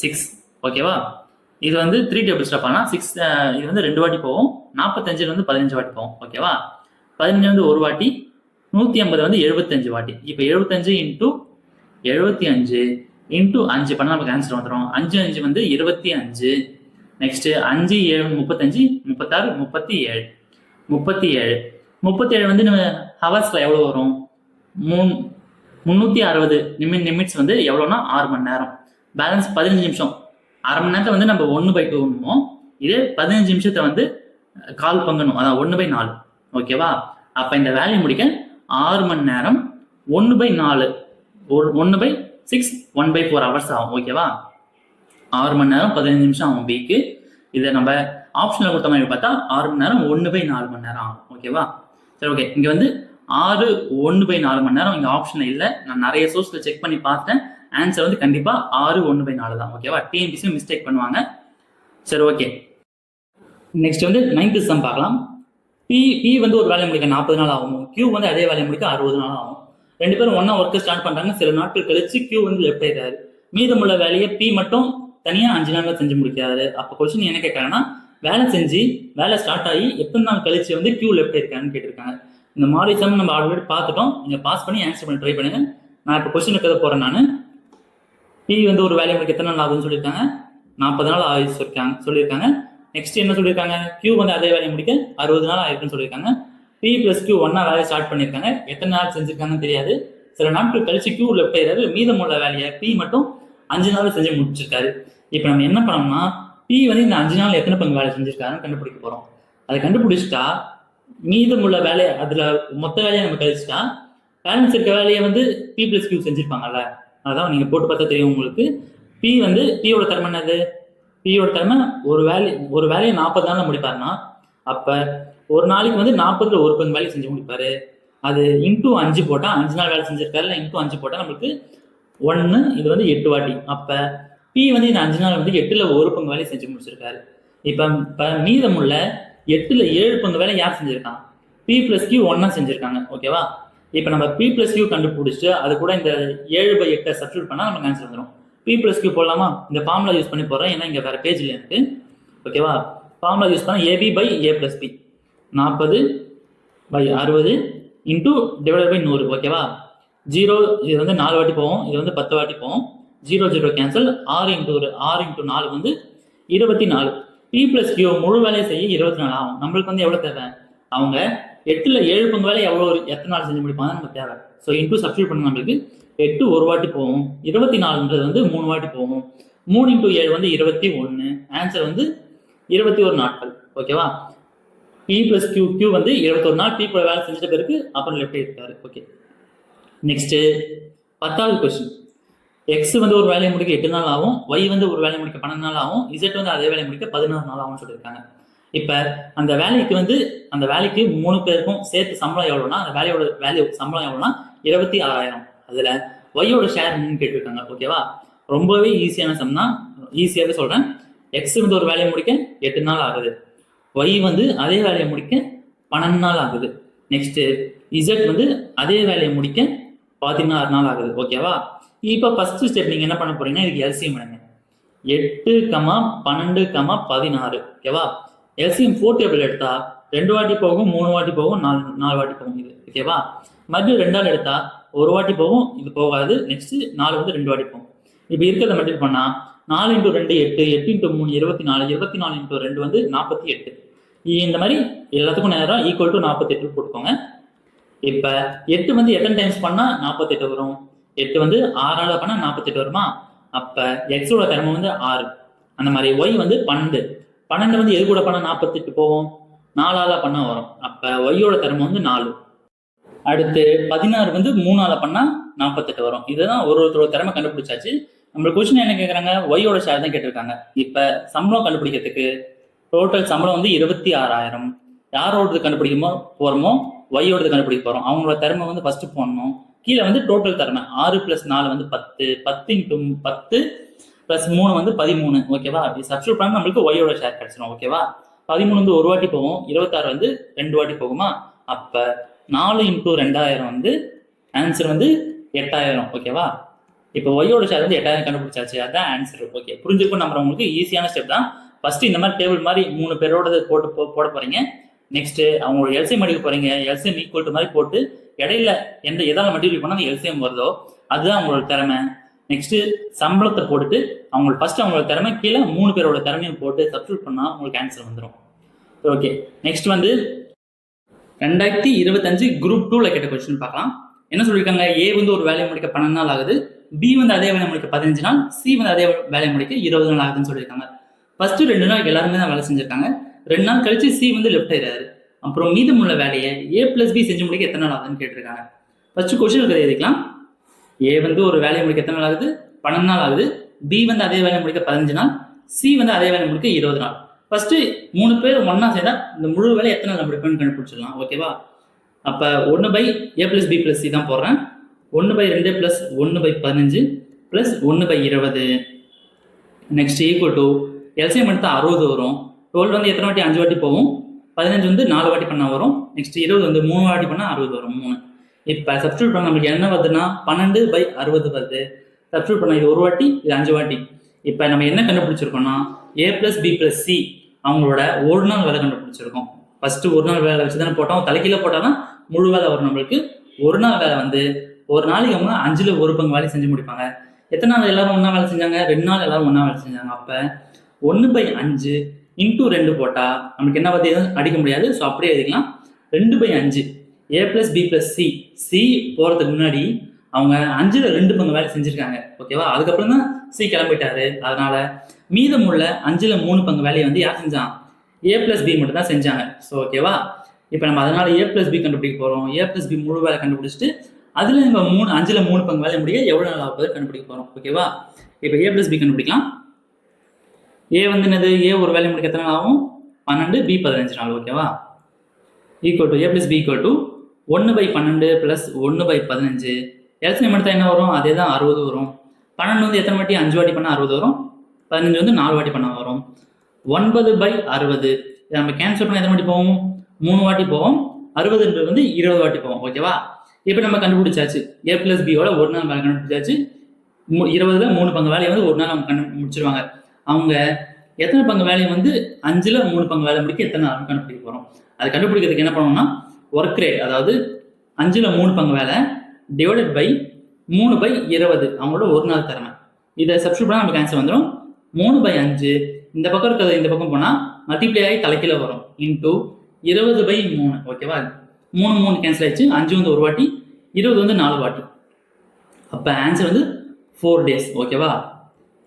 6 ஓகேவா. இது வந்து 3 டேபிள் ஸ்டெப் ஆனால் 6 இது வந்து 2 வாட்டி போகும், 45 வந்து 15 வாட்டி போகும் ஓகேவா. 15 வந்து 1 வாட்டி, 150 வந்து 75 வாட்டி. இப்போ 75 × 75 × 5 பண்ணால் நமக்கு ஆன்சர் வந்துடும். 5 5 வந்து 25. நெக்ஸ்ட் 5 7 35 36 37 37 வந்து நம்ம ஹவர்ஸ்ல எவ்வளோ வரும்? 360 நிமிட்ஸ் வந்து எவ்வளோனா 6 மணி நேரம். பேலன்ஸ் 15 நிமிஷம். அரை மணி நேரத்தை வந்து நம்ம 1/2 இதே 15 நிமிஷத்தை வந்து கால் பங்கணும், அதான் 1/4 ஓகேவா. அப்போ இந்த வேலையை முடிக்க 6 மணி நேரம் 1/4 1/6 1/4 ஹவர்ஸ் ஆகும் ஓகேவா. 6 மணி நேரம் 15 நிமிஷம் ஆகும் வீக்கு. இதை நம்ம ஆப்ஷனில் கொடுத்த மாதிரி பார்த்தா 6 மணி நேரம் 1/4 மணி நேரம் ஆகும் ஓகேவா. சரி ஓகே, இங்கே வந்து 6 1/4 மணி நேரம் இங்கே ஆப்ஷனில் இல்லை. நான் நிறைய சோர்ஸில் செக் பண்ணி பார்த்தேன், ஆன்சர் வந்து கண்டிப்பாக 6 1/4 தான் ஓகேவா. டிஎன்பிசி மிஸ்டேக் பண்ணுவாங்க. சரி ஓகே, நெக்ஸ்ட் வந்து 9th சம் பார்க்கலாம். பி வந்து ஒரு வேலையை முடிக்க 40 நாள் ஆகும், கியூ வந்து அதே வேலையை முடிக்க 60 நாள் ஆகும். 2 பேரும் ஒன்னா ஒர்க்கு ஸ்டார்ட் பண்றாங்க. சில நாட்கள் கழிச்சு கியூ வந்து லெஃப்ட் ஆயிடுறாரு. மீதமுள்ள வேலையை பி மட்டும் தனியா 5 நாள்ல செஞ்சு முடிக்கிறாரு. அப்ப கொஸ்டின் என்ன கேட்கறாங்கன்னா, வேலை ஸ்டார்ட் ஆகி எத்தனை நாள் கழிச்சு வந்து கியூ லெஃப்ட் ஆயிருக்கான்னு கேட்டிருக்காங்க. இந்த மாதிரி சம் நம்ம ஆல்ரெடி பார்த்துட்டோம். நீங்க பாஸ் பண்ணி ஆன்சர் பண்ணி ட்ரை பண்ணுங்க. நான் இப்போ கொஸ்டின் எடுக்க போறேன். நான் பி வந்து ஒரு வேலையை முடிக்க எத்தனை நாள் ஆகுதுன்னு சொல்லியிருக்காங்க, 40 நாள் சொல்லியிருக்காங்க. நெக்ஸ்ட் என்ன சொல்லியிருக்காங்க, கியூ வந்து அதே வேலையை முடிக்க 60 நாள் ஆயிருக்குன்னு சொல்லியிருக்காங்க. பி பிளஸ் கியூ ஒன்னா வேலையை ஸ்டார்ட் பண்ணியிருக்காங்க. எத்தனை நாள் செஞ்சிருக்காங்கன்னு தெரியாது. சில நாட்கள் கழிச்சு கியூ லெஃப்ட் ஆயிடுறாரு. மீதமுள்ள வேலையை பி மட்டும் 5 நாள் செஞ்சு முடிச்சிருக்காரு. இப்போ நம்ம என்ன பண்ணோம்னா, பி வந்து இந்த 5 நாள் எத்தனை பங்கு வேலை செஞ்சிருக்காருன்னு கண்டுபிடிக்க போறோம். அதை கண்டுபிடிச்சிட்டா மீதமுள்ள வேலையை அதுல மொத்த வேலையை நம்ம கழிச்சிட்டா பேலன்ஸ் இருக்க வேலையை வந்து பி பிளஸ் கியூ செஞ்சிருப்பாங்கல்ல, அதான் நீங்க போட்டு பார்த்தா தெரியும் உங்களுக்கு. பி வந்து பியோட திறமை என்னது, பியோட திறமை ஒரு வேலையை 40 நாள்ல முடிப்பாருன்னா, அப்ப ஒரு நாளைக்கு வந்து 40ல் 1 பங்கு வேலையை செஞ்சு முடிப்பாரு. அது இன்டூ 5 போட்டா 5 நாள் வேலை செஞ்சிருக்காருல, இன்டூ 5 போட்டா நம்மளுக்கு 1, இது வந்து 8 வாட்டி. அப்ப பி வந்து இந்த 5 நாள் வந்து 8ல் 1 பங்கு வேலையை செஞ்சு முடிச்சிருக்காரு. இப்ப மீதமுள்ள 8ல் 7 பங்கு வேலை யார் செஞ்சிருக்கான், பி பிளஸ் கியூ ஒன்னா செஞ்சிருக்காங்க ஓகேவா. இப்ப நம்ம பி பிளஸ் கியூ கண்டுபிடிச்சிட்டு அது கூட இந்த 7/8 சப்ஸ்டிட்யூட் பண்ணா நமக்கு ஆன்சர் வந்துடும். பி பிளஸ் கியூ போடலாமா, இந்த ஃபார்முலா யூஸ் பண்ணி போடுறேன், ஏன்னா இங்க வேற பேஜ்ல இருக்கு ஓகேவா. ஃபார்முலா யூஸ் பண்ணா AB/A + B 40/60 into divided by 100 ஓகேவா. 0 இது வந்து 4 வாட்டி போகும், இது வந்து 10 வாட்டி போகும். 0 0 கேன்சல். 6 × 4 வந்து 24. பி பிளஸ் கியூ முழு வேலையை செய்ய 24 ஆகும். நம்மளுக்கு வந்து எவ்வளவு தேவை, அவங்க 8ல் 7 பங்கு வேலை எத்தனை நாள் செஞ்சு முடிப்பாங்க நமக்கு தேவை. ஸோ இன்டூ சப்ஸ்டிட்யூட் பண்ண நம்மளுக்கு 8 1 வாட்டி போகும், 24ன்றது வந்து 3 வாட்டி போகும். 3 × 7 வந்து 21. ஆன்சர் வந்து 21 நாட்கள் ஓகேவா. பி பிளஸ் கியூ வந்து 21 நாள் பி கூட வேலை செஞ்சுட்ட பிறகு அப்புறம் லெஃப்ட் இருக்காரு ஓகே. நெக்ஸ்ட் 10வது கொஸ்டின். எக்ஸ் வந்து ஒரு வேலையை முடிக்க 8 நாள் ஆகும், ஒய் வந்து ஒரு வேலையை முடிக்க 12 நாள் ஆகும், இசட் வந்து அதே வேலையை முடிக்க 16 நாள் ஆகும்னு சொல்லியிருக்காங்க. இப்ப அந்த வேலைக்கு 3 பேருக்கும் சேர்த்து சம்பளம் எவ்வளவுனா, அந்த வேலையோட சம்பளம் எவ்வளவுனா 26,000. அதுல ஒய்யோட ஷேர் என்னன்னு கேட்டிருக்காங்க ஓகேவா. ரொம்பவே ஈஸியான சம் தான், ஈஸியாவே சொல்றேன். எக்ஸ் வந்து ஒரு வேலையை முடிக்க 8 நாள் ஆகுது, ஒய் வந்து அதே வேலையை முடிக்க 12 நாள் ஆகுது. நெக்ஸ்ட் இசட் வந்து அதே வேலையை முடிக்க 16 நாள் ஆகுது ஓகேவா. இப்போ ஃபர்ஸ்ட் ஸ்டெப் நீங்க என்ன பண்ண போறீங்கன்னா, இதுக்கு எல்சிஎம் பண்ணுங்க. 8, 12, 16 ஓகேவா. எல்சிஎம் 4 டேபிள் எடுத்தா 2 வாட்டி போகும், 3 வாட்டி போகும், 4 வாட்டி போகும் இது ஓகேவா. மறுபடியும் 2 ஆள் எடுத்தா 1 வாட்டி போகும், இது போகாது. நெக்ஸ்ட் 4 வந்து 2 வாட்டி போகும். இப்போ இருக்கிறத மல்டிபிள் பண்ணா 4 × 2 8, 8 × 3 24, 24 × 2 வந்து 48. இந்த மாதிரி எல்லாத்துக்கும் நேரம் ஈக்குவல் டு 48 போட்டுக்கோங்க. இப்ப 8 வந்து எத்தனை டைம்ஸ் பண்ணா 48 வரும், 8 வந்து 6 ஆளா பண்ணா 48 வருமா. அப்ப எக்ஸோட திறமை வந்து 6. அந்த மாதிரி ஒய் வந்து 12 வந்து எது கூட பண்ணா 48 போகும், 4 ஆளா பண்ணா வரும். அப்ப ஒய்யோட திறமை வந்து 4. அடுத்து 16 வந்து 3 ஆளா பண்ணா 48 வரும். இதுதான் ஒருத்தரோட திறமை கண்டுபிடிச்சாச்சு. நம்ம கொஸ்டின் என்ன கேட்கறாங்க, ஒய்யோட ஷேர் தான் கேட்டிருக்காங்க. இப்ப சம்பளம் கண்டுபிடிக்கிறதுக்கு டோட்டல் சம்பளம் வந்து 26,000. யாரோடது கண்டுபிடிக்குமோ போறோமோ ஒய்யோடது கண்டுபிடிக்க போறோம். அவங்களோட திறமை வந்து ஃபர்ஸ்ட் போடணும். கீழே வந்து டோட்டல் திறமை 6 + 4 வந்து 10, 10 × 10 + 3 வந்து 13 ஓகேவா. அப்படி சப்ஸ்டிட்யூட் பண்ணா நம்மளுக்கு ஒய்யோட ஷேர் கிடைச்சிடும் ஓகேவா. 13 வந்து ஒரு வாட்டி போகும், 26 வந்து 2 வாட்டி போகுமா? அப்ப 4 × 2000 வந்து ஆன்சர் வந்து 8000. ஓகேவா? இப்போ ஒய்யோட ஷேர் வந்து 8000 கண்டுபிடிச்சாச்சு, அதுதான் ஆன்சர். ஓகே, புரிஞ்சிருக்கும் நம்புறேன். உங்களுக்கு ஈஸியான ஸ்டெப் தான். ஃபர்ஸ்ட் இந்த மாதிரி டேபிள் மாதிரி 3 பேரோட போட போறீங்க. நெக்ஸ்ட் அவங்களோட எல்சிஎம் எடுக்க போறீங்க. எல்சிஎம் ஈக்குவல் டு மாதிரி போட்டு இடையில எதால மல்டிப்ளை பண்ணா அந்த எல்சிஎம் வருதோ அதுதான் அவங்களோட திறமை. நெக்ஸ்ட் சம்பளத்தை போட்டுட்டு அவங்களோட திறமை கீழே 3 பேரோட திறமையும் போட்டு சப்ஸ்டியூட் பண்ணா உங்களுக்கு ஆன்சர் வந்துடும். ஓகே, நெக்ஸ்ட் வந்து 2025 குரூப் 2ல கேட்ட கொஸ்டின் பார்க்கலாம். என்ன சொல்லியிருக்காங்க? ஏ வந்து ஒரு வேலையை முடிக்க 12 நாள் ஆகுது, பி வந்து அதே வேலை முடிக்க 15 நாள், சி வந்து அதே வேலையை முடிக்க 20 நாள் ஆகுதுன்னு சொல்லியிருக்காங்க. ஃபர்ஸ்ட் 2 நாள் எல்லாருமே தான் வேலை செஞ்சிருக்காங்க. 2 நாள் கழிச்சு சி வந்து லெஃப்ட் ஆயிடுறாரு. அப்புறம் மீதமுள்ள வேலையை A + B செஞ்சு முடிக்க எத்தனை நாள் ஆகுதுன்னு கேட்டிருக்காங்க. ஃபர்ஸ்ட் கொஸ்டின் இருக்கிறத எழுதிக்கலாம். ஏ வந்து ஒரு வேலையை முடிக்க எத்தனை நாள் ஆகுது? 12 நாள் ஆகுது. பி வந்து அதே வேலையை முடிக்க 15 நாள், சி வந்து அதே வேலையை முடிக்க 20 நாள். ஃபர்ஸ்ட் 3 பேர் ஒன்னா சேர்ந்தா இந்த முழு வேலை எத்தனை நாள் முடிப்பேன்னு கண்டுபிடிச்சிடலாம். ஓகேவா? அப்ப 1/A + B + C தான் போடுறேன். 1/2 + 1/15 + 1/20. நெக்ஸ்ட் ஈக்குவல் டு எல்சிஎம் எடுத்தா 60 வரும். 12 வந்து எத்தனை வாட்டி? 5 வாட்டி போகும். 15 வந்து 4 வாட்டி பண்ணா வரும். நெக்ஸ்ட் 20 வந்து 3 வாட்டி பண்ணா 60 வரும். 3. இப்போ சப்ஸ்டியூட் பண்ண நம்மளுக்கு என்ன வருதுன்னா 12/60 வருது. சப்ஸ்டியூட் பண்ண இது ஒரு வாட்டி, இது 5 வாட்டி. இப்போ நம்ம என்ன கண்டுபிடிச்சிருக்கோம்னா A + B + C அவங்களோட ஒரு நாள் வேலை கண்டுபிடிச்சிருக்கோம். ஃபர்ஸ்ட் ஒரு நாள் வேலை வச்சு தானே போட்டோம். தலைக்கீழ போட்டால் தான் முழு வேலை வரும் நம்மளுக்கு. ஒரு நாள் வேலை வந்து ஒரு நாளைக்கு அவங்க 5ல் 1 பங்கு வேலை செஞ்சு முடிப்பாங்க. எத்தனை நாள் எல்லாரும் ஒன்றா வேலை செஞ்சாங்க? 2 நாள் எல்லாரும் ஒன்றா வேலை செஞ்சாங்க. அப்போ 1/5 × 2 போட்டால் நமக்கு என்ன பார்த்து அடிக்க முடியாது. ஸோ அப்படியே எழுதிக்கலாம். 2/5 A + B + C. சி போகிறதுக்கு முன்னாடி அவங்க 5ல் 2 பங்கு வேலை செஞ்சுருக்காங்க. ஓகேவா? அதுக்கப்புறம் தான் சி கிளம்பிட்டாரு. அதனால மீதமுள்ள 5ல் 3 பங்கு வேலையை வந்து யார் செஞ்சான்? A + B மட்டும் தான் செஞ்சாங்க. ஸோ ஓகேவா? இப்போ நம்ம அதனால A + B கண்டுபிடிக்க போகிறோம். A + B முழு வேலை கண்டுபிடிச்சிட்டு அதில் நம்ம 5ல் 3 பங்கு வேலை முடிய எவ்வளோ நாள் ஆகுது கண்டுபிடிக்க போகிறோம். ஓகேவா? இப்போ A + B கண்டுபிடிக்கலாம். ஏ வந்து என்னது? ஏ ஒரு வேலை முடிக்க எத்தனை நாள் ஆகும்? 12, B 15 நாள். ஓகேவா? Equal to A + B = 1/12 + 1/15. LCM எடுத்தால் என்ன வரும்? அதே தான் 60 வரும். 12 வந்து எத்தனை வாட்டி? 5 வாட்டி பண்ணால் 60 வரும். 15 வந்து 4 வாட்டி பண்ணால் வரும். 9/60. இதை நம்ம கேன்சல் பண்ணால் எத்தனை வாட்டி போகும்? 3 வாட்டி போகும். 60 வந்து 20 வாட்டி போகும். ஓகேவா? இப்போ நம்ம கண்டுபிடிச்சாச்சு. A + B யோட ஒரு நாள் வேலை கண்டுபிடிச்சாச்சு. 20ல் 3 பங்கு வேலையை வந்து ஒரு நாள் அவங்க முடிச்சிருவாங்க. அவங்க எத்தனை பங்கு வேலையை வந்து 5ல் 3 பங்கு வேலை முடிக்க எத்தனை நாள் கண்டுபிடிக்க போகிறோம். அது கண்டுபிடிக்கிறதுக்கு என்ன பண்ணணும்னா ஒர்க் ரேட், அதாவது 5ல் 3 பங்கு வேலை டிவைடட் பை 3/20 அவங்களோட ஒரு நாள் திறமை. இதை சப்ஸ்டியூட் பண்ணால் நமக்கு ஆன்சர் வந்துடும். 3/5 இந்த பக்கம் இருக்கிறது இந்த பக்கம் போனால் மல்டிப்ளை ஆகி தலைக்கீழ வரும். இன்டூ 20/3. ஓகேவா? 3 கேன்சல் ஆயிடுச்சு. 5 வந்து ஒரு வாட்டி, 20 வந்து 4 வாட்டி. அப்போ ஆன்சர் வந்து 4 days. ஓகேவா?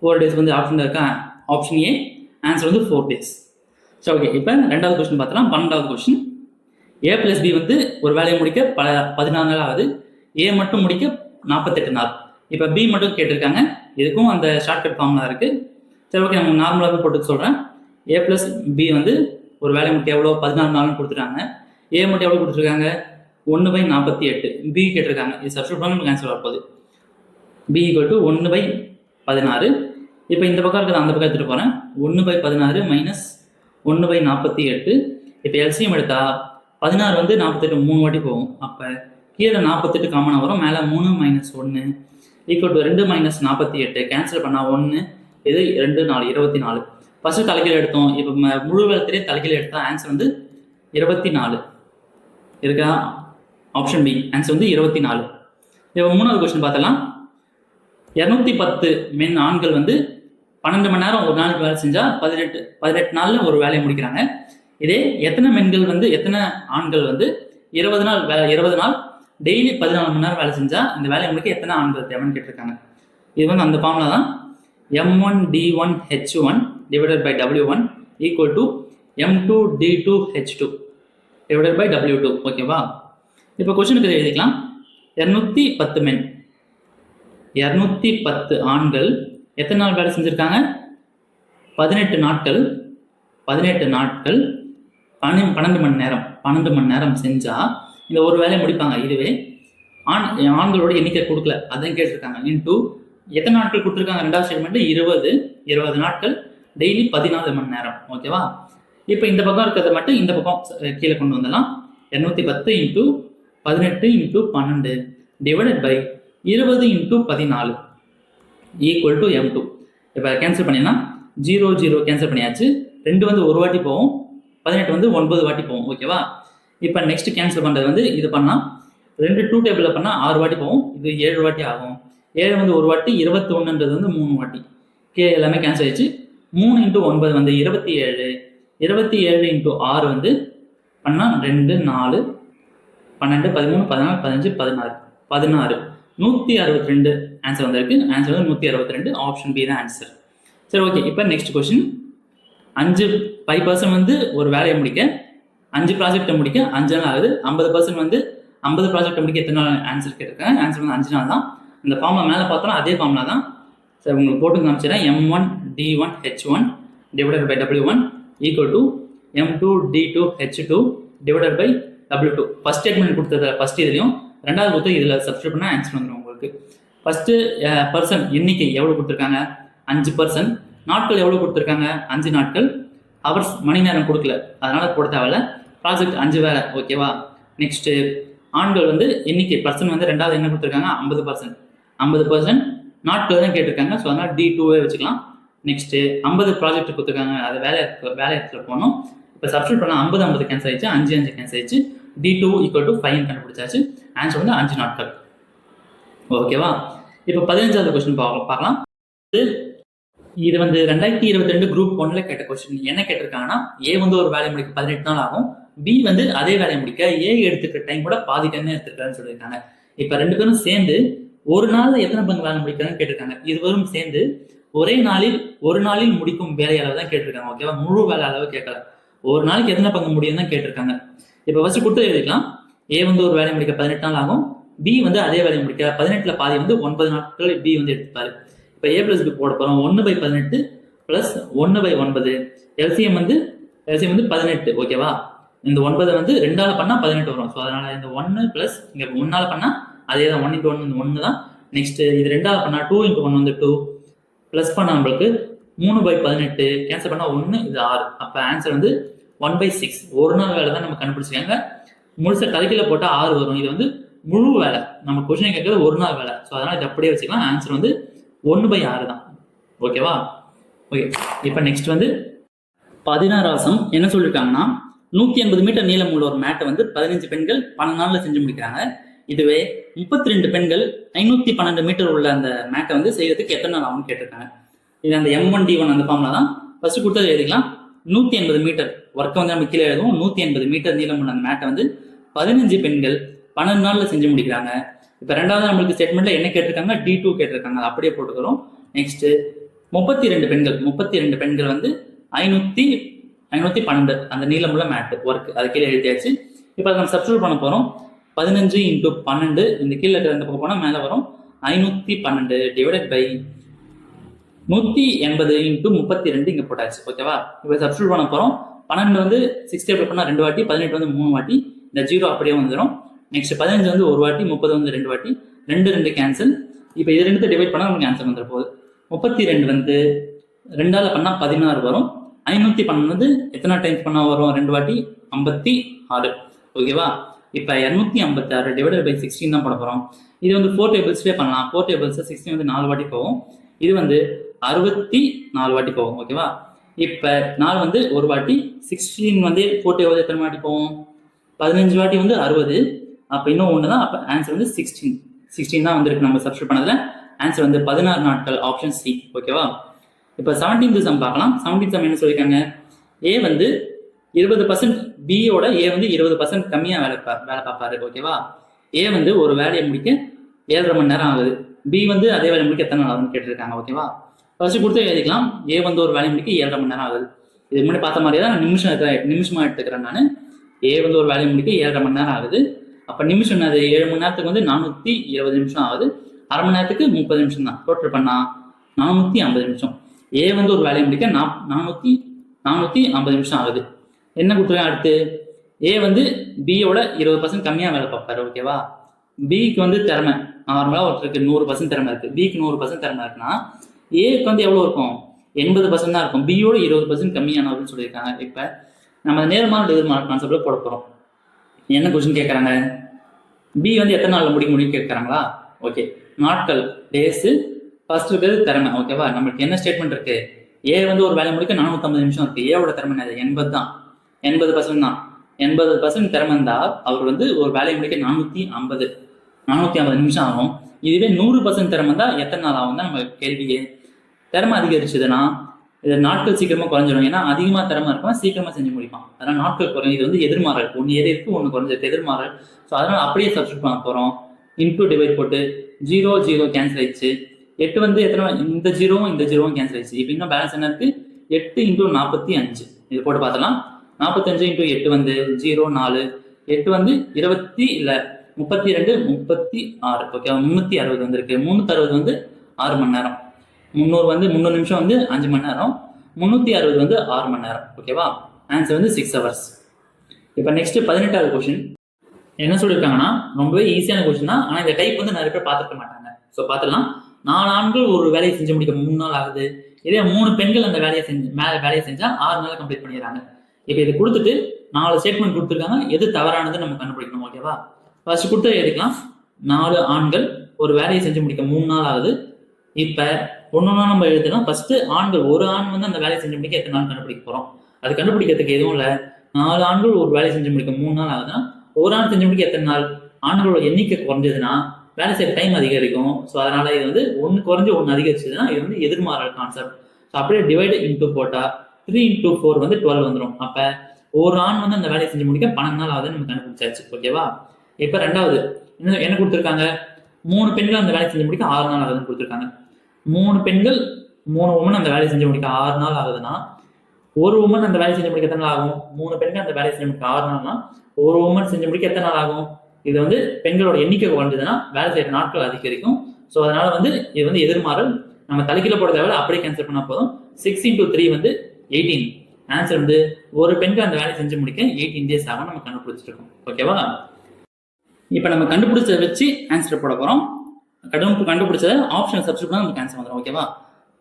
4 days வந்து ஆப்ஷன் இருக்கா? ஆப்ஷன் ஏ ஆன்சர் வந்து 4 days. சரி, ஓகே. இப்போ 2வது கொஸ்டின் பார்த்தலாம். 12வது கொஸ்டின். A + B வந்து ஒரு வேலையை முடிக்க 14 நாள் ஆகுது. ஏ மட்டும் முடிக்க 48 நாள். இப்போ பி மட்டும் கேட்டிருக்காங்க. இதுக்கும் அந்த ஷார்ட்கட் ஃபார்முலா இருக்கு. சரி, ஓகே. நம்ம நார்மலாகவே போட்டு சொல்கிறேன். A + B வந்து ஒரு வேலையை முடிக்க எவ்வளோ? 14 நாள்னு கொடுத்துட்டாங்க. ஏ மட்டும் எவ்வளோ கொடுத்துருக்காங்க? 1/48. பி கேட்டிருக்காங்க. இது சப்ஸ்டியூட் பண்ணி நமக்கு ஆன்சர் வரப்போகுது. B = 1/16. இப்போ இந்த பக்கம் இருக்கிறது அந்த பக்கம் எடுத்துகிட்டு போகிறேன். 1/16 - 1/48. இப்போ எல்சிஎம் எடுத்தா 16 வந்து 48 3 வாட்டி போகும். அப்போ கீழே 48 காமனாக வரும். மேலே 3 - 1 ஈக்குவல் டு 2 - 48. கேன்சல் பண்ணால் 1, இது 2 4 24. ஃபர்ஸ்ட் தலைக்கீழ எடுத்தோம். இப்போ முழு வேலத்திலே தலைக்கீழ எடுத்தால் ஆன்சர் வந்து 24 இருக்கா? ஆப்ஷன் பி ஆன்சர் வந்து 24. இப்போ 3வது கொஸ்டின் பார்த்தலாம். 210 மென் ஆண்கள் வந்து 12 மணி நேரம் ஒரு நாளைக்கு வேலை செஞ்சால் 18 நாளில் ஒரு வேலையை முடிக்கிறாங்க. இதே எத்தனை மென்கள் வந்து எத்தனை ஆண்கள் வந்து 20 நாள் டெய்லி 14 மணி நேரம் வேலை செஞ்சால் இந்த வேலையை முடிக்க எத்தனை ஆண்கள் தேவைன்னு கேட்டிருக்காங்க. இது வந்து அந்த ஃபார்முலா தான். M1D1H1 divided by W1 equal to M2D2H2 divided by W2. ஓகேவா? இப்போ கொஸ்டினுக்கு எழுதிக்கலாம். 210 மென், 210 ஆண்கள் எத்தனை நாள் வேலை செஞ்சுருக்காங்க? 18 நாட்கள். 12 மணி நேரம் செஞ்சால் இந்த ஒரு வேலையை முடிப்பாங்க. இதுவே ஆண்களோட எண்ணிக்கை கொடுக்கல, அதான் கேட்டிருக்காங்க. இன்டூ எத்தனை நாட்கள் கொடுத்துருக்காங்க? 2வது ஸ்டேட்மெண்ட் 20 நாட்கள் டெய்லி 14 மணி நேரம். ஓகேவா? இப்போ இந்த பக்கம் இருக்கிறத மட்டும் இந்த பக்கம் கீழே கொண்டு வந்துடலாம். 210 into 18 into 12 divided by 20 into 14 equal to M2. இப்போ கேன்சல் பண்ணினா 0 0 கேன்சல் பண்ணியாச்சு. 2 வந்து ஒரு வாட்டி போகும், 18 வந்து 9 வாட்டி போகும். ஓகேவா? இப்போ நெக்ஸ்ட் கேன்சல் பண்ணுறது வந்து இது பண்ணால் 2 2 டேபிளில் பண்ணால் 6 வாட்டி போகும், இது 7 வாட்டி ஆகும். 7 வந்து ஒரு வாட்டி, 21ன்றது வந்து 3 வாட்டி. எல்லாமே கேன்சல் ஆயிடுச்சு. 3 இன்ட்டு 9 வந்து 27, 27 இன்ட்டு 6 வந்து பண்ணால் 2 4 12 13 14 15 16 16 162 ஆன்சர் வந்திருக்கு. ஆன்சர் வந்து 162. ஆப்ஷன் பி தான் ஆன்சர். சரி, ஓகே. இப்போ நெக்ஸ்ட் கொஸ்டின். 5% வந்து ஒரு வேலையை முடிக்க 5 ப்ராஜெக்டை முடிக்க 5 நாள் ஆகுது. 50% வந்து 50 ப்ராஜெக்டை முடிக்க எத்தனை நாள் ஆன்சர் கேட்டிருக்காங்க. ஆன்சர் வந்து 5 நாள் தான். இந்த ஃபார்முலா மேலே பார்த்தோம்னா அதே ஃபார்முலா தான். சரி, உங்களுக்கு போட்டு காமிச்சிடறேன். M1 D1 H1 divided by W1 equal to M2 D2 H2 divided by W2. First statement கொடுத்தது ஃபர்ஸ்ட் இதுலையும், ரெண்டாவது கொடுத்து இதில் சப்ஸ்டியூட் பண்ணால் ஆன்சர் வந்துடும் உங்களுக்கு. ஃபர்ஸ்ட்டு பர்சன் எண்ணிக்கை எவ்வளோ கொடுத்துருக்காங்க, 5%. நாட்கள் எவ்வளோ கொடுத்துருக்காங்க, 5 நாட்கள். ஹவர்ஸ் மணி நேரம் கொடுக்கல, அதனால் போட தேவையில்ல. ப்ராஜெக்ட் 5 வேலை. ஓகேவா? நெக்ஸ்ட்டு ஆண்கள் வந்து எண்ணிக்கை பர்சன் வந்து ரெண்டாவது என்ன கொடுத்துருக்காங்க, 50%. 50% நாட்கள் தான் கேட்டிருக்காங்க. ஸோ அதனால் D2வே வச்சுக்கலாம். நெக்ஸ்ட்டு 50 ப்ராஜெக்ட் கொடுத்துருக்காங்க, அது வேலை இடத்துல போகணும். இப்போ சப்ஸ்டியூட் பண்ணால் 50 50 கேன்சல் ஆயிடுச்சு, 5 5 கேன்சல் ஆயிடுச்சு. D2 ஈக்குவல் டு 5 கண்டுபிடிச்சாச்சு. ஆன்சர் வந்து 5 நாட்கள். ஓகேவா? இப்போ 15வது கொஸ்டின் பார்க்கலாம். இது வந்து 2022 குரூப் 1ல கேட்ட கொஸ்டின். என்ன கேட்டிருக்காங்கன்னா, ஏ வந்து ஒரு வேலையை முடிக்க 18 நாள் ஆகும், பி வந்து அதே வேலையை முடிக்க ஏ எடுத்துக்கிற டைம் கூட பாதி டைம் தான் எடுத்துக்கிறான்னு சொல்லியிருக்காங்க. இப்போ 2 பேரும் சேர்ந்து ஒரு நாள்ல எத்தனை பங்கு வேலை முடிக்கிறான்னு கேட்டிருக்காங்க. இருவரும் சேர்ந்து ஒரே நாளில் ஒரு நாளில் முடிக்கும் வேலை அளவு தான் கேட்டிருக்காங்க. ஓகேவா? முழு வேலை அளவு கேட்கல. ஒரு நாளைக்கு எத்தனை பங்கு முடியும் தான் கேட்டிருக்காங்க. இப்போ ஃபர்ஸ்ட் கொடுத்து எழுதிக்கலாம். ஏ வந்து ஒரு வேலையை முடிக்க 18 நாள் ஆகும், பி வந்து அதே வேலையை முடிக்க 18ல பாதி வந்து 9 நாட்கள் பி வந்து எடுத்துப்பாரு. இப்போ ஏ பிளஸ் பி போட போகிறோம். 1/18 பிளஸ் 1/9. எல்சிஎம் வந்து 18. ஓகேவா? இந்த 9 வந்து 2ஆல பண்ணால் 18 வரும். ஸோ அதனால இந்த 1 பிளஸ் இங்கே 1ஆல பண்ணால் அதே தான், 1 × 1 1 தான். நெக்ஸ்ட் இது 2ஆல பண்ணால் 2 × 1 வந்து 2 பிளஸ் பண்ணால் நம்மளுக்கு 3/18 கேன்சல் பண்ணால் 1, இது 6. அப்போ ஆன்சர் வந்து 1/6. ஒரு நாள் வேலை தான் நம்ம கண்டுபிடிச்சிருக்காங்க. முழுச கலைக்கில போட்டால் 6 வரும். இது வந்து முழு வேலை. நம்ம கொஸ்டின் கேட்கறது ஒரு நாள் வேலை. ஸோ அதனால் இது அப்படியே வச்சுக்கலாம். ஆன்சர் வந்து 1/6 தான். ஓகேவா? ஓகே. இப்போ நெக்ஸ்ட் வந்து 16 சம் என்ன சொல்லியிருக்காங்கன்னா, 180 மீட்டர் நீளம் உள்ள ஒரு மேட்டை வந்து 15 பெண்கள் 12 நாளில் செஞ்சு முடிக்கிறாங்க. இதுவே 32 பெண்கள் 512 மீட்டர் உள்ள அந்த மேட்டை வந்து செய்யறதுக்கு எத்தனை நாள் ஆகும்னு கேட்டிருக்காங்க. இது அந்த M1 D1 அந்த ஃபார்முலா தான். ஃபர்ஸ்ட் கொடுத்தது எழுதிக்கலாம். 180 மீட்டர் ஒர்க்கை வந்து நம்ம கீழே எழுதுவோம். 180 மீட்டர் நீளம் உள்ள அந்த மேட்டை வந்து 15 பெண்கள் 12 நாளில் செஞ்சு முடிக்கிறாங்க. இப்போ ரெண்டாவது நம்மளுக்கு ஸ்டேட்மெண்ட்ல என்ன கேட்டிருக்காங்க, D2 கேட்டிருக்காங்க. அப்படியே போட்டுக்கிறோம். நெக்ஸ்ட் 32 பெண்கள் வந்து 512 அந்த நீளமுள்ள மேட் ஒர்க் அது கீழே எழுதியாச்சு. இப்போ நம்ம சப்ஸ்டியூட் பண்ண போறோம். 15 × 12 இந்த கீழே இருக்கிற ரெண்டு பக்கம் போனால் மேலே வரும். 512 டிவைடட் பை 180 × 32 இங்கே போட்டாச்சு. ஓகேவா? இப்போ சப்ஸ்டியூட் பண்ண போகிறோம். 12 வந்து 6 டேபிள் பண்ணால் 2 வாட்டி, 18 வந்து 3 வாட்டி, இந்த 0 அப்படியே வந்துடும். நெக்ஸ்ட் 15 வந்து 1 வாட்டி, 30 வந்து 2 வாட்டி, 2 கேன்சல். இப்போ இது 2 டிவைட் பண்ணால் நமக்கு ஆன்சர் வந்துட போகுது. 32 வந்து 2ஆல பண்ணால் 16 வரும். 512 வந்து எத்தனை டைம்ஸ் பண்ணால் வரும், 2 வாட்டி, 56. ஓகேவா? இப்போ 256 டிவைடட் பை 16 தான் பண்ண போகிறோம். இது வந்து 4 டேபிள்ஸ்லேயே பண்ணலாம். 4 டேபிள்ஸ் 16 வந்து 4 வாட்டி போகும். இது வந்து 64 வாட்டி போகும். ஓகேவா? இப்போ 4 வந்து 1 வாட்டி, 16 வந்து 4 டேபிள் எத்தனை வாட்டி போகும், 15 வாட்டி வந்து 60. அப்போ இன்னும் ஒன்று தான். அப்போ ஆன்சர் வந்து 16 தான் வந்திருக்கு நம்ம சப்ஸ்டியூட் பண்ணதில். ஆன்சர் வந்து 16 நாட்கள். Option C. ஓகேவா? இப்போ 17th சம் பார்க்கலாம். 17th சம் என்ன சொல்லியிருக்காங்க, ஏ வந்து 20%, பியோட ஏ வந்து 20% கம்மியாக வேலை பார்ப்பாரு. ஓகேவா? ஏ வந்து ஒரு வேலையை முடிக்க 7.5 மணி நேரம் ஆகுது, பி வந்து அதே வேலையை முடிக்க எத்தனை நாள் ஆகுதுன்னு கேட்டிருக்காங்க. ஓகேவா? ஃபர்ஸ்ட் கொடுத்து எழுதிக்கலாம். ஏ வந்து ஒரு வேலையை முடிக்க 7.5 மணி நேரம் ஆகுது. இதுக்கு முன்னாடி பார்த்த மாதிரியே தான் நிமிஷமாக எடுத்துக்கிறேன் நான். ஏ வந்து ஒரு வேலையை முடிக்க 7.5 மணி நேரம் ஆகுது. அப்போ நிமிஷம் என்னது, 7 மணி நேரத்துக்கு வந்து 420 நிமிஷம் ஆகுது. அரை மணி நேரத்துக்கு 30 நிமிஷம் தான். டோட்டல் பண்ணா 450 நிமிஷம். ஏ வந்து ஒரு வேலையை முடிக்க 450 நிமிஷம் ஆகுது. என்ன கொடுத்துருக்கேன் அடுத்து, ஏ வந்து பியோட 20% கம்மியாக வேலை பார்ப்பாரு. ஓகேவா? பிக்கு வந்து திறமை நார்மலாக ஒருத்தருக்கு 100% திறமை இருக்குது, பிக்கு 100% திறமை இருக்குன்னா ஏக்கு வந்து எவ்வளோ இருக்கும், 80% தான் இருக்கும். பியோட 20% கம்மியானவர்னு சொல்லியிருக்காங்க. இப்போ நம்ம நேர்மாறு எதிர்மாறு கான்செப்ட்ல போட போகிறோம். என்ன கொஸ்டின் கேட்குறாங்க, பி வந்து எத்தனை நாளில் முடிக்க முடியும் கேட்குறாங்களா? ஓகே, நாட்கள் டேஸு, ஃபர்ஸ்ட் இருக்கிறது திறமை. ஓகேவா, நம்மளுக்கு என்ன ஸ்டேட்மெண்ட் இருக்கு, ஏ வந்து ஒரு வேலை முடிக்க 450 நிமிஷம் இருக்கு. ஏவோட திறமை என்னது, 80 தான், 80% தான். 80% திறமை இருந்தால் அவர் வந்து ஒரு வேலையை முடிக்க 450 நிமிஷம் ஆகும். இதுவே 100% திறமை இருந்தால் எத்தனை நாள் ஆகும் தான் நம்ம கேள்வியே. திறமை அதிகரிச்சதுன்னா இது நாட்கள் சீக்கிரமா குறைஞ்சிடும். ஏன்னா அதிகமாக திறமை இருக்கும், சீக்கிரமா செஞ்சு முடிப்பான். அதனால நாட்கள் குறையும். இது வந்து எதிர்மாறல், ஒன்று எது இருக்கு ஒன்று குறைஞ்சிருக்கு, எதிர்மாறல். ஸோ அதனால அப்படியே சப்ஸ்டியூட் பண்ண போகிறோம். இன்டூ டிவைட் போட்டு 0 0 கேன்சல் ஆயிடுச்சு. 8 வந்து எத்தனை, இந்த ஜீரோவும் இந்த ஜீரோவும் கேன்சல் ஆயிடுச்சு. இப்போ இன்னும் பேலன்ஸ் என்ன இருக்கு, 8 × 45. இது போட்டு பார்த்தலாம். 45 × 8 வந்து 0 4. 8 வந்து 32 இல்லை 36. ஓகே, 360 வந்திருக்கு. 360 வந்து 6 மணி நேரம். 300 வந்து 300 நிமிஷம் வந்து 5 மணி நேரம். 360 வந்து 6 மணி நேரம். ஓகேவா, ஆன்சர் வந்து 6 hours. இப்போ நெக்ஸ்ட் 18வது கொஸ்டின் என்ன சொல்லியிருக்காங்கன்னா, ரொம்பவே ஈஸியான கொஸ்டின் தான். ஆனால் இந்த டைப் வந்து நிறைய பேர் பார்த்துருக்க மாட்டாங்க. ஸோ பார்த்துடலாம். 4 ஆண்கள் ஒரு வேலையை செஞ்சு முடிக்க 3 நாள் ஆகுது. இதே 3 பெண்கள் அந்த வேலையை செஞ்சா 6 நாள் கம்ப்ளீட் பண்ணிடுறாங்க. இப்போ இது கொடுத்துட்டு 4 ஸ்டேட்மெண்ட் கொடுத்துருக்காங்க. எது தவறானது நம்ம கண்டுபிடிக்கணும். ஓகேவா, ஃபர்ஸ்ட் கொடுத்து எழுதிக்கலாம். 4 ஆண்கள் ஒரு வேலையை செஞ்சு முடிக்க 3 நாள் ஆகுது. இப்போ ஒன்னொன்னா நம்ம எழுதலாம். ஃபர்ஸ்ட் ஆண்கள், ஒரு ஆண் வந்து அந்த வேலையை செஞ்சு முடிக்க எத்தனை நாள் கண்டுபிடிக்க போறோம். அது கண்டுபிடிக்கிறதுக்கு எதுவும் இல்லை. 4 ஆண்கள் ஒரு வேலையை செஞ்சு முடிக்க 3 நாள் ஆகுதுன்னா ஒரு ஆண் செஞ்சு முடிக்க எத்தனை நாள். ஆண்களோட எண்ணிக்கை குறைஞ்சதுன்னா வேலை செய்யற டைம் அதிகரிக்கும். ஸோ அதனால இது வந்து 1 குறைஞ்சு 1 அதிகரிச்சதுன்னா இது வந்து எதிர்மாறல் கான்செப்ட். ஸோ அப்படியே டிவைட் இன்டூ போட்டா 3 × 4 வந்து 12 வந்துடும். அப்ப ஒரு ஆண் வந்து அந்த வேலையை செஞ்சு முடிக்க 12 நாள் ஆகுதுன்னு நம்ம கண்டுபிடிச்சாச்சு. ஓகேவா, இப்ப ரெண்டாவது என்ன கொடுத்துருக்காங்க, 3 பெண்கள் அந்த வேலையை செஞ்சு முடிக்க 6 நாள் ஆகுதுன்னு கொடுத்துருக்காங்க. 3 பெண்கள் 3 உமன் அந்த வேலையை செஞ்சு முடிக்க 6 நாள் ஆகுதுன்னா ஒரு உமன் அந்த வேலையை செஞ்சு முடிக்க எத்தனை நாள் ஆகும். 3 பெண்கள் அந்த வேலையை செஞ்சு முடிக்க 6 நாள்னா ஒரு உமன் செஞ்சு முடிக்க எத்தனை நாள் ஆகும். இது வந்து பெண்களோட எண்ணிக்கை குறைஞ்சதுன்னா வேலை செய்யற நாட்கள் அதிகரிக்கும். ஸோ அதனால வந்து இது வந்து எதிர்மாறல். நம்ம தலைக்கீழ போட தேவை, அப்படியே கேன்சல் பண்ணா போதும். 6 × 3 வந்து 18. ஆன்சர் வந்து ஒரு பெண்கள் அந்த வேலையை செஞ்சு முடிக்க 18 days ஆகும் நம்ம கண்டுபிடிச்சிருக்கோம். ஓகேவா, இப்போ நம்ம கண்டுபிடிச்சதை வச்சு ஆன்சர் போட போறோம். கண்டுபிடிச்சதை ஆப்ஷன் சப்ஸ்டியூட் பண்ணா நமக்கு ஆன்சர் வந்துடும். ஓகேவா,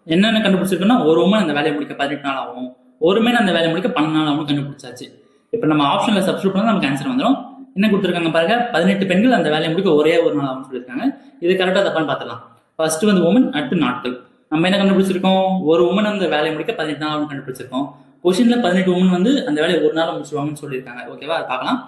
என்னென்ன கண்டுபிடிச்சிருக்கோம்னா ஒரு உமன் அந்த வேலையை முடிக்க 18 நாள் ஆகும், ஒரு மேன் அந்த வேலையை முடிக்க 12 நாள் ஆகும் கண்டுபிடிச்சாச்சு. இப்போ நம்ம ஆப்ஷன்ல சப்ஸ்டியூட் பண்ணா நமக்கு ஆன்சர் வந்துடும். என்ன கொடுத்துருக்காங்க பாருங்க, 18 பெண்கள் அந்த வேலையை முடிக்க ஒரே ஒரு நாள் ஆகும் சொல்லியிருக்காங்க. இது கரெக்டாக தப்பான்னு பார்த்துக்கலாம். ஃபர்ஸ்ட் வந்து உமன், அடுத்து நாட்கள். நம்ம என்ன கண்டுபிடிச்சிருக்கோம், ஒரு உமன் அந்த வேலையை முடிக்க 18 நாள் கண்டுபிடிச்சிருக்கோம். கொஸ்டின்ல 18 உமன் வந்து அந்த வேலையை ஒரு நாள் முடிச்சுவாங்கன்னு சொல்லியிருக்காங்க. ஓகேவா, அதை பார்க்கலாம்.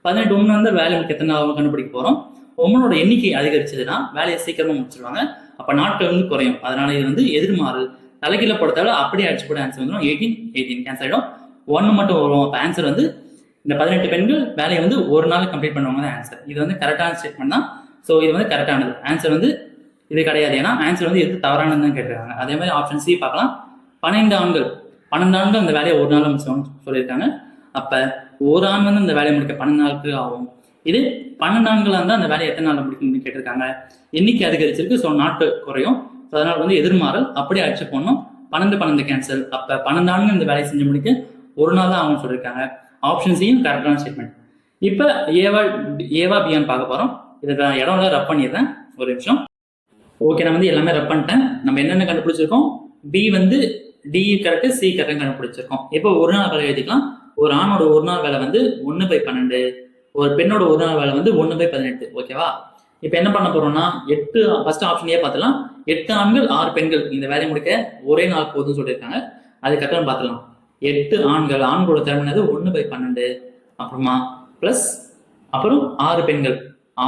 18 உமன் வந்து வேலையை முடிக்க எத்தனை நாள் கண்டுபிடிக்க போறோம். உமனோட எண்ணிக்கை அதிகரிச்சதுன்னா வேலையை சீக்கிரமா முடிச்சிருவாங்க. அப்ப நாட்கள் வந்து குறையும். அதனால இது வந்து எதிர்மாறல். தலைகீழ போடத்தால அப்படியே அடிச்சு போட ஆன்சர் வந்துடும். 18 கேன்சல் ஆயிடும். 1 மட்டும் வரும். அப்ப ஆன்சர் வந்து இந்த 18 பெண்கள் வேலையை வந்து ஒரு நாள் கம்ப்ளீட் பண்ணுவாங்க தான் ஆன்சர். இது வந்து கரெக்டான ஸ்டேட்மெண்ட் தான். ஸோ இது வந்து கரெக்டானது. ஆன்சர் வந்து இது கிடையாது. ஏன்னா ஆன்சர் வந்து எது தவறானது தான் கேட்டிருக்காங்க. அதே மாதிரி ஆப்ஷன் சி பார்க்கலாம். 12 ஆண்கள் அந்த வேலையை ஒரு நாள் முடிச்சுவாங்க சொல்லியிருக்காங்க. அப்ப ஒரு ஆண் வந்து அந்த வேலையை முடிக்க 12 நாளுக்கு ஆகும். இது 12 ஆண்கள் இருந்தால் அந்த வேலையை எத்தனை நாள் முடிக்கணும்னு கேட்டிருக்காங்க. எண்ணிக்கை அதிகரிச்சிருக்கு, ஸோ நாட்கள் குறையும். ஸோ அதனால வந்து எதிர்மாறல். அப்படியே அடிச்சு போடணும். 12 கேன்சல். அப்ப 12 ஆண்கள் இந்த வேலையை செஞ்சு முடிக்க ஒரு நாள் தான் ஆகும் சொல்லியிருக்காங்க. ஆப்ஷன் சியும் கரெக்டான ஸ்டேட்மெண்ட். இப்போ ஏவா பியான்னு பார்க்க போறோம். இதை இடம்ல ரப் பண்ணிடுறேன், ஒரு நிமிஷம். ஓகே, நான் வந்து எல்லாமே ரப் பண்ணிட்டேன். நம்ம என்னென்ன கண்டுபிடிச்சிருக்கோம், பி வந்து டி கரெக்ட், சி கரெக்ட் கண்டுபிடிச்சிருக்கோம். இப்போ ஒரு நாள் வேலை எழுதிக்கலாம். ஒரு ஆணோட ஒரு நாள் வேலை வந்து 1/12, ஒரு பெண்ணோட ஒரு நாள் வேலை வந்து 1/18. ஓகேவா, இப்போ என்ன பண்ண போறோம்னா 8, ஃபர்ஸ்ட் ஆப்ஷன் ஏ பார்த்துலாம். 8 ஆண்கள் 6 பெண்கள் இந்த வேலையை முடிக்க ஒரே நாள் போதும்னு சொல்லியிருக்காங்க. அது கரெக்டாக பார்த்துலாம். 8 ஆண்களோட திறமை 1/12, அப்புறமா பிளஸ் அப்புறம் 6 பெண்கள்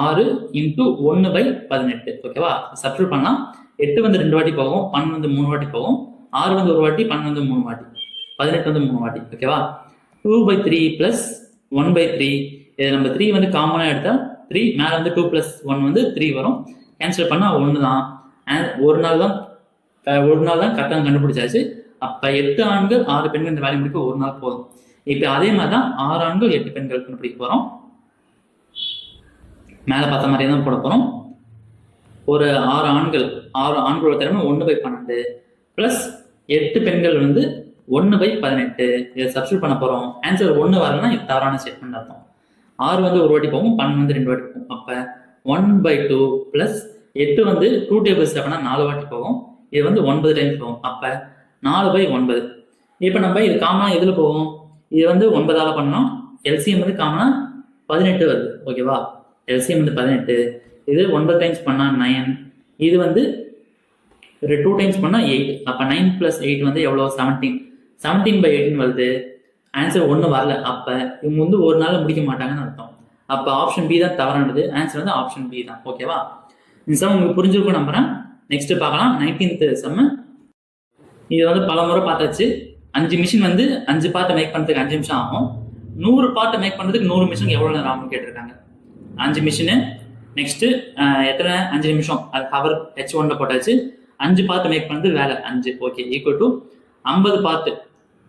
6 × 1/18. ஓகேவா, சப்ஸ்டியூட் பண்ணலாம். 8 வந்து 2 வாட்டி போகும், 12 வந்து 3 வாட்டி போகும், 6 வந்து 1 வாட்டி, 12 வந்து 3 வாட்டி, 18 வந்து 3 வாட்டி. ஓகேவா, 2/3 + 1/3. இது நம்ம 3 வந்து காமனா எடுத்தா 3 மேல வந்து 2 + 1 வந்து 3 வரும். கேன்சல் பண்ணா 1 தான். ஒரு நாள் தான் கரெக்டாக கண்டுபிடிச்சாச்சு. அப்ப 8 ஆண்கள் 6 பெண்கள் இந்த வேலையை முடிக்க ஒரு நாள் போதும். இப்ப அதே மாதிரிதான் 6 ஆண்கள் 8 பெண்கள் கண்டுபிடிக்க போறோம். மேல பார்த்த மாதிரியே தான் போட போறோம். ஒரு 6 ஆண்களோட திறமை 1/12 பிளஸ் 8 பெண்கள் வந்து 1/18. இதை சப்ஸ்டியூட் பண்ண போறோம். ஆன்சர் 1 வரலன்னா இது தவறான ஸ்டேட்மெண்ட் அர்த்தம். 6 வந்து ஒரு வாட்டி போகும், 12 வந்து 2 வாட்டி போகும். அப்ப 1/2 பிளஸ் 8 வந்து 2 டேபிள் ஸ்டெப்னா 4 வாட்டி போகும். இது வந்து 9 டைம்ஸ் போகும். அப்ப 4/9. இப்ப நம்ம இது காமனா எதுல போகும், இது வந்து 9ஆல பண்ணணும். எல்சிஎம் வந்து காமனா 18 வருது. ஓகேவா, எல்சிஎம் வந்து 18. இது 9 டைம்ஸ் பண்ணா 9. இது வந்து 2 டைம்ஸ் பண்ணா 8. அப்ப 9 + 8 வந்து எவ்வளோ? 17. 17/18 வருது. ஆன்சர் 1 வரல. அப்ப இவங்க வந்து ஒரு நாள் முடிக்க மாட்டாங்கன்னு அர்த்தம். அப்ப ஆப்ஷன் பி தான் தவறானது. ஆன்சர் வந்து ஆப்ஷன் பி தான். ஓகேவா, இந்த சம் உங்களுக்கு புரிஞ்சிருக்கும் நம்புறேன். நெக்ஸ்ட் பார்க்கலாம். 19th some. இது வந்து பல முறை பார்த்தாச்சு. 5 மிஷின் வந்து 5 பார்ட் மேக் பண்றதுக்கு 5 நிமிஷம் ஆகும். 100 பார்ட் மேக் பண்றதுக்கு 100 மிஷின் எவ்வளவு நேரம் ஆகும்னு கேட்டிருக்காங்க. 5 மிஷின். நெக்ஸ்ட் எத்தனை? 5 நிமிஷம். அது ஹவர் H1ல போட்டாச்சு. 5 பார்ட் மேக் பண்றது வேலை 5. Okay, equal to 50 part.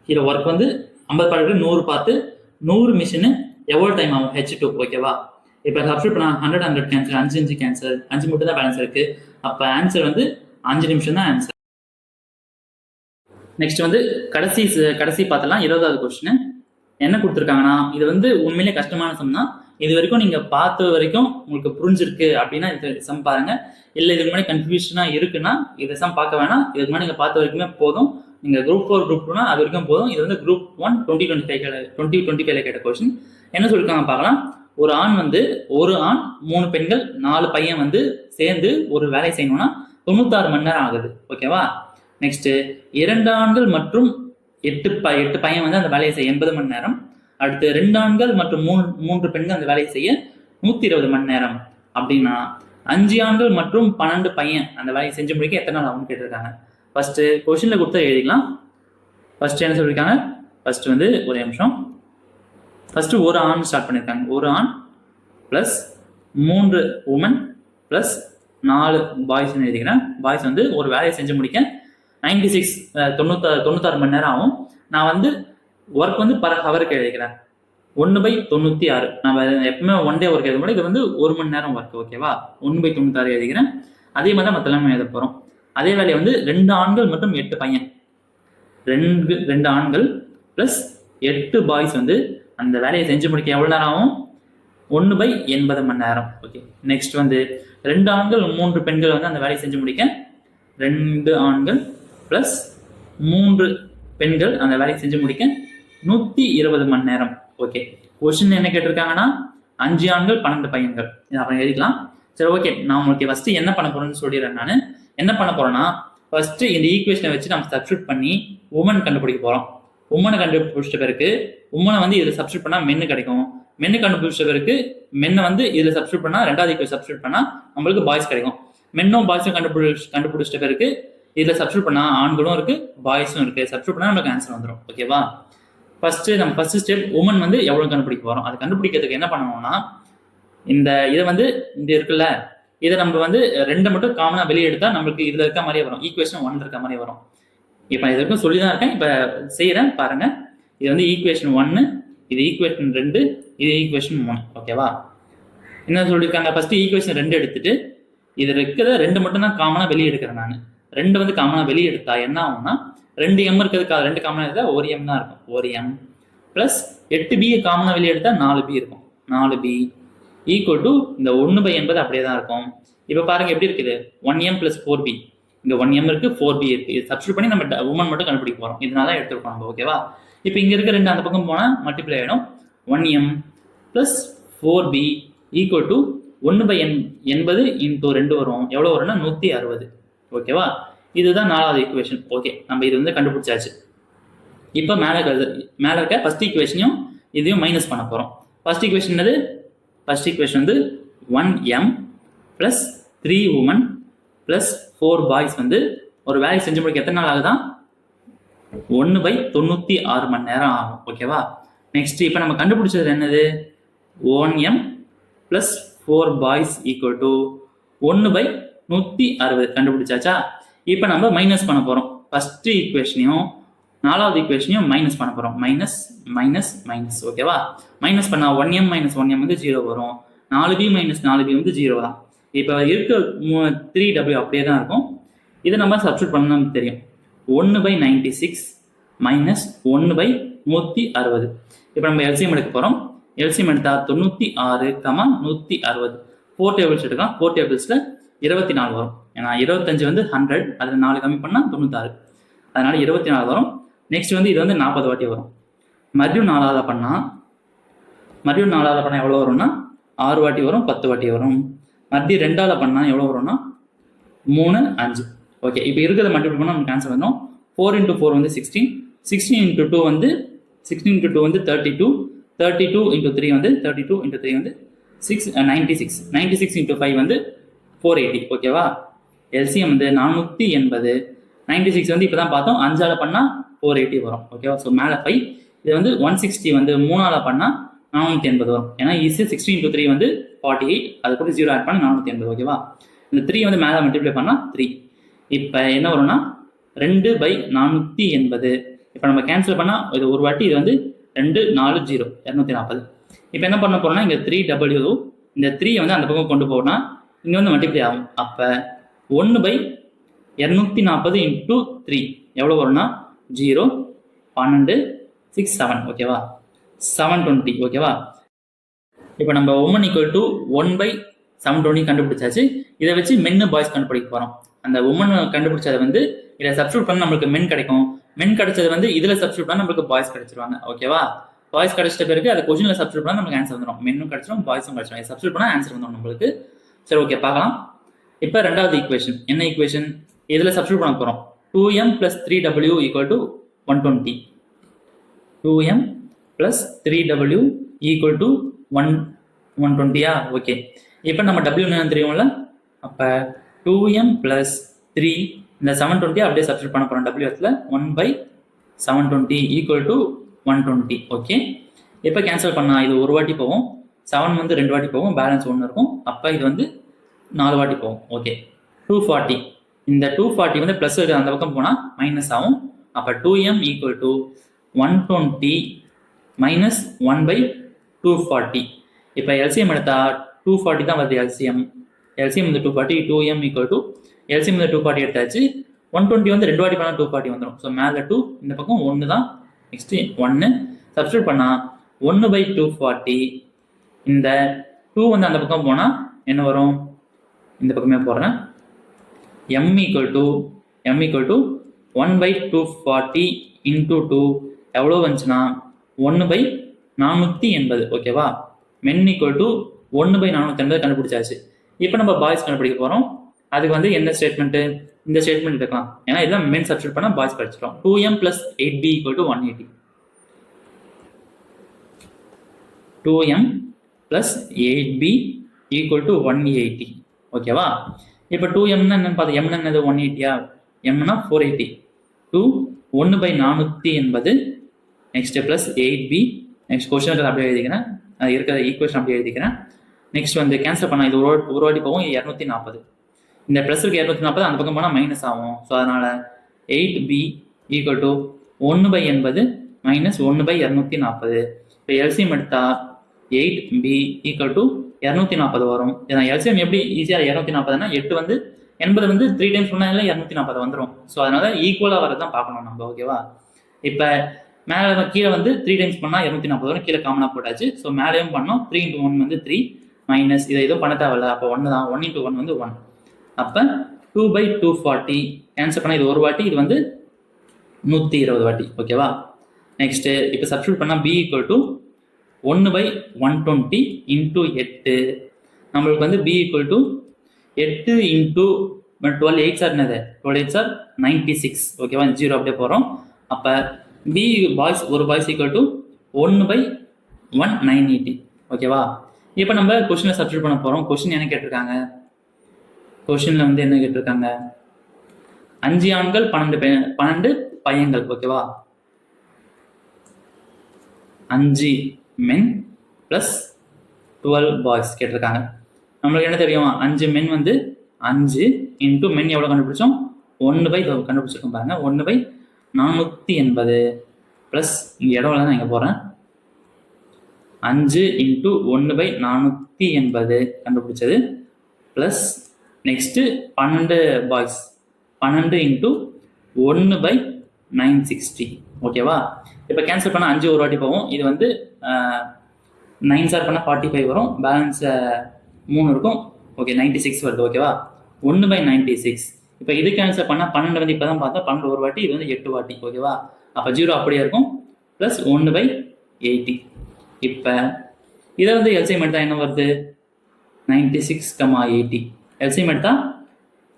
இதுல ஒர்க் வந்து 50 பார்ட் 100 பார்ட். 100 மிஷின் எவ்வளவு டைம் ஆகும்? H2. ஓகேவா, இப்போ சப்ஸ்டியூட் பண்ணா 100 கேன்சல், 5 கேன்சல், 5 மட்டும் தான் பேலன்ஸ் இருக்கு. அப்ப ஆன்சர் வந்து 5 நிமிஷம் தான் ஆன்சர். நெக்ஸ்ட் வந்து கடைசி பார்த்தலாம். 20வது கொஸ்டின் என்ன கொடுத்துருக்காங்கன்னா, இது வந்து உண்மையிலே கஷ்டமான சம் தான். இது வரைக்கும் நீங்க பார்த்த வரைக்கும் உங்களுக்கு புரிஞ்சிருக்கு அப்படின்னா இந்த சம் பாருங்க. இல்லை இதுக்கு முன்னாடி கன்ஃபியூஷனா இருக்குன்னா இந்த சம் பார்க்க வேணாம். இதுக்கு முன்னாடி நீங்க பார்த்த வரைக்குமே போதும். நீங்க குரூப் 4 குரூப் 2னா அது வரைக்கும் போதும். இது வந்து குரூப் 1 2025 கேட்ட கொஸ்டின். என்ன சொல்லிருக்காங்க பார்க்கலாம். ஒரு ஆண் 3 பெண்கள் 4 பையன் வந்து சேர்ந்து ஒரு வேலை செய்யணும்னா 96 மணி நேரம் ஆகுது. ஓகேவா, நெக்ஸ்ட் 2 ஆண்கள் மற்றும் 8 பையன் வந்து அந்த வேலையை செய்ய 80 மணி நேரம். அடுத்து 2 ஆண்கள் மற்றும் 3 பெண்கள் அந்த வேலையை செய்ய 120 மணி நேரம். அப்படின்னா 5 ஆண்கள் மற்றும் 12 பையன் அந்த வேலையை செஞ்சு முடிக்க எத்தனை நாள் ஆகும்னு கேட்டிருக்காங்க. ஃபர்ஸ்ட் கொஸ்டின்ல கொடுத்தா எழுதிக்கலாம். ஃபர்ஸ்ட் என்ன சொல்லியிருக்காங்க? ஃபர்ஸ்ட் வந்து ஒரு நிமிஷம். ஃபர்ஸ்ட் ஒரு ஆண் ஸ்டார்ட் பண்ணியிருக்காங்க. ஒரு ஆண் பிளஸ் 3 உமன் பிளஸ் 4 பாய்ஸ் எழுதிக்கிறேன். பாய்ஸ் வந்து ஒரு வேலையை செஞ்சு முடிக்க 96 மணி நேரம் ஆகும். நான் வந்து ஒர்க் வந்து பர் ஹவருக்கு எழுதிக்கிறேன். 1/96. நம்ம எப்பவுமே 1 டே ஒர்க் எழுத முடியும். இது வந்து 1 மணி நேரம் ஒர்க். ஓகேவா, 1/96 எழுதிக்கிறேன். அதே மாதிரி தான் மற்ற எல்லாமே எழுத போகிறோம். அதே வேலையை வந்து 2 ஆண்கள் மற்றும் 8 பையன், 2 ஆண்கள் பிளஸ் 8 பாய்ஸ் வந்து அந்த வேலையை செஞ்சு முடிக்க எவ்வளோ நேரம் ஆகும்? 1/80 மணி நேரம். ஓகே, நெக்ஸ்ட் வந்து 2 ஆண்கள் 3 பெண்கள் வந்து அந்த வேலையை செஞ்சு முடிக்க 2 ஆண்கள் பிளஸ் 3 பெண்கள் அந்த வேலையை செஞ்சு முடிக்க 120 மணி நேரம். ஓகே, கொஸ்டின் என்ன கேட்டிருக்காங்கன்னா 5 ஆண்கள் 12 பையன்கள். இதை அப்புறம் எழுதிக்கலாம். சரி, ஓகே, நான் உங்களுக்கு ஃபர்ஸ்ட் என்ன பண்ண போறேன்னு சொல்லிடுறேன். நான் என்ன பண்ண போறேன்னா, ஃபர்ஸ்ட் இந்த ஈக்குவேஷனை வச்சு நம்ம சப்ஸ்டியூட் பண்ணி உமன் கண்டுபிடிக்க போறோம். உமனை கண்டுபிடிச்ச பிறகு உமனை வந்து இதில் சப்ஸ்டியூட் பண்ணா மென்னு கிடைக்கும். மென்னு கண்டுபிடிச்ச பிறகு மென்னை வந்து இதில் சப்ஸ்டியூட் பண்ணா 2வது ஈக்குவேஷன் சப்ஸ்டியூட் பண்ணா நம்மளுக்கு பாய்ஸ் கிடைக்கும். மென்னும் பாய்ஸும் கண்டுபிடிச்ச பிறகு இதில் சப்ஸ்டியூட் பண்ணா ஆண்களும் இருக்கு பாய்ஸும் இருக்கு. சப்ஸ்டியூட் பண்ணா நமக்கு ஆன்சர் வந்துடும். ஓகேவா, நம்ம ஃபர்ஸ்ட் ஸ்டெப் உமன் வந்து எவ்வளவு கண்டுபிடிக்க போறோம். அதை கண்டுபிடிக்கிறதுக்கு என்ன பண்ணணும்னா, இதை வந்து இந்த இருக்குல்ல, இதை நம்ம வந்து 2 மட்டும் காமனா வெளியே எடுத்தா நம்மளுக்கு இதுல இருக்க மாதிரியே வரும். ஈக்குவேஷன் 1 இருக்க மாதிரி வரும். இப்போ இது வரைக்கும் சொல்லி தான் இருக்கேன். இப்போ செய்யறேன் பாருங்க. இது வந்து ஈக்குவேஷன் 1, இது ஈக்குவேஷன் 2, இது ஈக்குவேஷன் 3. ஓகேவா, என்ன சொல்லியிருக்காங்க? ஃபர்ஸ்ட் ஈக்குவேஷன் 2 எடுத்துட்டு இதுல இருக்கிற 2 மட்டும் தான் காமனா வெளியே எடுக்கிறேன். நான் 2 வந்து காமனா வெளியே எடுத்தா என்ன ஆகும்னா, 2 m இருக்கிறதுக்கு 2 காமனா எடுத்தா 1 m தான் இருக்கும். 1 m பிளஸ் 8b காமனா வெளியே எடுத்தா 4b இருக்கும். 4b ஈக்குவல் டு இந்த 1/80 அப்படியே தான் இருக்கும். இப்போ பாருங்க எப்படி இருக்குது. 1m பிளஸ் 4b, இங்க 1m இருக்கு, 4b இருக்கு. இது சப்ஸ்டியூட் பண்ணி நம்ம உமன் மட்டும் கண்டுபிடிக்க போறோம். இதனால எடுத்துருக்கோம் நம்ம. ஓகேவா, இப்போ இங்க இருக்க 2 அந்த பக்கம் போனா மல்டிப்ளை ஆயிடும். 1m plus 4b equal to 1/80 into 2 வரும். எவ்வளவு வரும்னா 160. ஓகேவா, இதுதான் 4வது ஈக்குவேஷன். ஓகே, நம்ம இது வந்து கண்டுபிடிச்சாச்சு. இப்போ மேலே இருக்க ஃபர்ஸ்ட் ஈக்குவேஷனையும் இதையும் மைனஸ் பண்ண போறோம். ஃபர்ஸ்ட் ஈக்குவேஷன் என்னது? ஃபர்ஸ்ட் ஈக்குவேஷன் வந்து 1m plus 3 woman plus 4 boys வந்து ஒரு வேலையை செஞ்சு முடிக்க எத்தனை நாள் ஆகுதான்? 1/96 மணி நேரம் ஆகும். ஓகேவா, நெக்ஸ்ட் இப்போ நம்ம கண்டுபிடிச்சது என்னது? 1m plus 4 boys equal to 1/160 கண்டுபிடிச்சாச்சா? இப்போ நம்ம மைனஸ் பண்ண போறோம். ஃபர்ஸ்ட் ஈக்குவேஷனையும் 4வது ஈக்குவேஷனையும் மைனஸ் பண்ண போறோம். Minus minus minus. ஓகேவா, மைனஸ் பண்ணா 1m மைனஸ் 1m வந்து 0 வரும். 4b மைனஸ் 4b வந்து 0 தான். இப்போ இருக்க 3w அப்படியே தான் இருக்கும். இதை நம்ம சப்ஸ்டியூட் பண்ணணும் தெரியும். 1/96 மைனஸ் 1/160. இப்போ நம்ம எல்சிஎம் எடுக்க போறோம். எல்சிஎம் எடுத்தா 96, 160. 4 டேபிள்ஸ் எடுக்கலாம். 4 டேபிள்ஸ்ல 24 வரும். ஏன்னா 25 வந்து 100, அதில் 4 கம்மி பண்ணா 96, அதனால 24 வரும். நெக்ஸ்ட் வந்து இது வந்து 40 வாட்டி வரும். மறுபடியும் 4ஆல் பண்ணால் எவ்வளோ வரும்னா 6 வாட்டி வரும், 10 வாட்டி வரும். மறுபடியும் 2ஆல் பண்ணால் எவ்வளோ வரும்னா 3, 5. ஓகே, இப்போ இருக்கிறத மல்டிபிள் பண்ணால் நமக்கு ஆன்சர் வந்துடும். 4 × 4 வந்து 16, 16 × 2 வந்து 32, 32 × 3 வந்து 32 × 3 வந்து 96, 96 × 5 வந்து 480. ஓகேவா? எல்சிஎம் வந்து 480, 96 வந்து இப்போ தான் பார்த்தோம், 5ஆல் பண்ணால் 480 வரும். ஓகேவா? ஸோ மேலே 5, இது வந்து 160 வந்து 3ஆல் பண்ணால் 480 வரும். ஏன்னா ஈஸி 16 × 3 வந்து 48, அது கூட 0 ஆட் பண்ணி 480. ஓகேவா? இந்த 3 வந்து மேலே மல்டிப்ளை பண்ணால் 3. இப்போ என்ன வரும்னா 2/480. இப்போ நம்ம கேன்சல் பண்ணால் இது ஒரு வாட்டி, இது வந்து 240, 240. இப்போ என்ன பண்ண போறோம்னா இங்கே 3W, இந்த 3 வந்து அந்த பக்கம் கொண்டு போகணும்னா இங்கே வந்து மல்டிப்ளை ஆகும். அப்போ 1/240 × 3 எவ்வளோ வரும்னா 0, 12, 6, 7. ஓகேவா? 720. ஓகேவா? இப்போ நம்ம உமன் = 1/720 கண்டுபிடிச்சாச்சு. இதை வச்சு மென்னு பாய்ஸ் கண்டுபிடிக்க போகிறோம். அந்த உமன் கண்டுபிடிச்சதை வந்து இதில் சப்ஸ்டியூட் பண்ண நம்மளுக்கு மென் கிடைக்கும். மென் கிடைச்சது வந்து இதில் சப்ஸ்டியூட் பண்ணால் நம்மளுக்கு பாய்ஸ் கிடைச்சிருவாங்க. ஓகேவா? பாய்ஸ் கிடைச்சிட்ட பிறகு அதை கொஸ்டினில் சப்ஸ்டியூட் பண்ணால் நமக்கு ஆன்சர் வந்துடும். மென்னும் கிடைச்சிடும், பாய்ஸும் கிடைச்சிடும். சப்ஸ்டியூட் பண்ணால் ஆன்சர் வந்துடும் நம்மளுக்கு. சரி, ஓகே, பார்க்கலாம். இப்போ ரெண்டாவது ஈக்குவேஷன். என்ன ஈக்குவேஷன்? இதில் சப்ஸ்டியூட் பண்ண போகிறோம். 2m + 3w = 120. 2m + 3w = 120. Okay, இப்போ நம்ம w என்ன தெரியும்ல? அப்போ 2m + 3, இந்த 720 அப்படியே சப்ஸ்டியூட் பண்ண போகிறோம். w இடத்துல 1/720 = 120. ஓகே, இப்போ கேன்சல் பண்ணால் இது ஒரு வாட்டி போகும், 7 வந்து 2 வாட்டி போகும், பேலன்ஸ் 1 இருக்கும். அப்போ இது வந்து 4 வாட்டி போகும். ஓகே, 240. இந்த 240 வந்து ப்ளஸ் அந்த பக்கம் போனால் மைனஸ் ஆகும். அப்போ 2m = 120 - 1/240. இப்போ எல்சிஎம் எடுத்தால் 240 தான் வருது. எல்சிஎம் வந்து 240, 2m = எல்சிஎம் வந்து 240 எடுத்தாச்சு. 120 வந்து 2 வாட்டி பண்ணால் 240 வந்துடும். ஸோ மேலே 2, இந்த பக்கம் 1 தான், நெக்ஸ்ட்டு 1 சப்ஸ்டியூட் பண்ணால் 1/240. இந்த 2 வந்து அந்த பக்கம் போனால் என்ன வரும்? இந்த பக்கமே போடுறேன். m = 1/240 × 2 எவ்வளோ வந்துச்சுன்னா 1/480. ஓகேவா? மென் = 1/480 கண்டுபிடிச்சாச்சு. இப்போ நம்ம பாய்ஸ் கண்டுபிடிக்க போகிறோம். அதுக்கு வந்து என்ன ஸ்டேட்மெண்ட்டு? இந்த ஸ்டேட்மெண்ட் எடுக்கலாம். ஏன்னா இதெல்லாம் மென் சப்ஸ்டியூட் பண்ணால் பாய்ஸ் கிடைச்சிடும். 2m + 8b = 180. 2m + 8b = 180. ஓகேவா? இப்போ 2m என்னன்னு பார்த்தா m என்னது 180. m னா 480. 2 1/480 next plus 8b. Next question அப்படியே எழுதிக்கிறேன், அது இருக்கிற ஈக்குவேஷன் அப்படியே எழுதிக்கிறேன். நெக்ஸ்ட் வந்து கேன்சல் பண்ணால் இது ஒரு வாட்டி போகும், 240. இந்த ப்ளஸ்க்கு 240 அந்த பக்கம் போனால் மைனஸ் ஆகும். ஸோ அதனால் 8b = 1/80 - 1/240. இப்போ எல்சிஎம் எடுத்தால் 8b = 240 வரும். ஏன்னா எல்சிஎம் எப்படி ஈஸியாக 240னா 8 வந்து 80 வந்து 3 டைம்ஸ் பண்ணால் 240 வந்துடும். ஸோ அதனால ஈக்குவலாக வரது தான் பார்க்கணும் நம்ம. ஓகேவா? இப்போ மேலே கீழே வந்து 3 டைம்ஸ் பண்ணால் 240 வரும். கீழே காமனாக போட்டாச்சு. ஸோ மேலேயும் பண்ணோம். 3 × 1 வந்து 3 மைனஸ் இதை எதுவும் பண்ண தேவையில்ல. அப்போ 1 தான். 1 × 1 வந்து 1. அப்போ 2/240 கேன்சல் பண்ணால் இது ஒரு வாட்டி, இது வந்து 120 வாட்டி. ஓகேவா? நெக்ஸ்ட்டு இப்போ சப்ஸ்டியூட் பண்ணால் b = 1/120 × 8. நம்மளுக்கு வந்து b = 8 × 12 8 சார் என்னது 12 8 சார் 96. ஓகேவா? 0 அப்படியே போகிறோம். அப்போ b பாய்ஸ் ஒரு பாய்ஸ் = 1/180. ஓகேவா? இப்போ நம்ம கொஸ்டினை சப்ஸ்டியூட் பண்ண போகிறோம். கொஸ்டின் என்ன கேட்டிருக்காங்க? கொஸ்டினில் வந்து என்ன கேட்டிருக்காங்க? 5 ஆண்கள் 12 பையன்கள். ஓகேவா? 5 men + 12 பாய்ஸ் கேட்டிருக்காங்க. நம்மளுக்கு என்ன தெரியும்? 5 men வந்து 5 × men எவ்வளோ கண்டுபிடிச்சோம்? 1/, கண்டுபிடிச்சிருக்கோம் பாருங்க, 1/480 ப்ளஸ் இங்கே இடம் தான் நான் இங்கே போகிறேன். 5 × 1/480 கண்டுபிடிச்சது ப்ளஸ் நெக்ஸ்ட்டு 12 பாய்ஸ், 12 × 1/960. ஓகேவா? இப்போ கேன்சல் பண்ணால் 5 ஒரு வாட்டி போகும். இது வந்து 9 சார் பண்ணால் 45 வரும். பேலன்ஸ் 3 இருக்கும். ஓகே, 96 வருது. ஓகேவா? 1/96. இப்போ இது கேன்சல் பண்ணால் 12 வந்து இப்போ தான் பார்த்தா 12 ஒரு வாட்டி, இது வந்து 8 வாட்டி. ஓகேவா? அப்போ 0 அப்படியே இருக்கும். ப்ளஸ் 1/80. இப்போ இதை வந்து எல்சிஎம் எடுத்தால் என்ன வருது? 96,80. எல்சிஎம் எடுத்தால்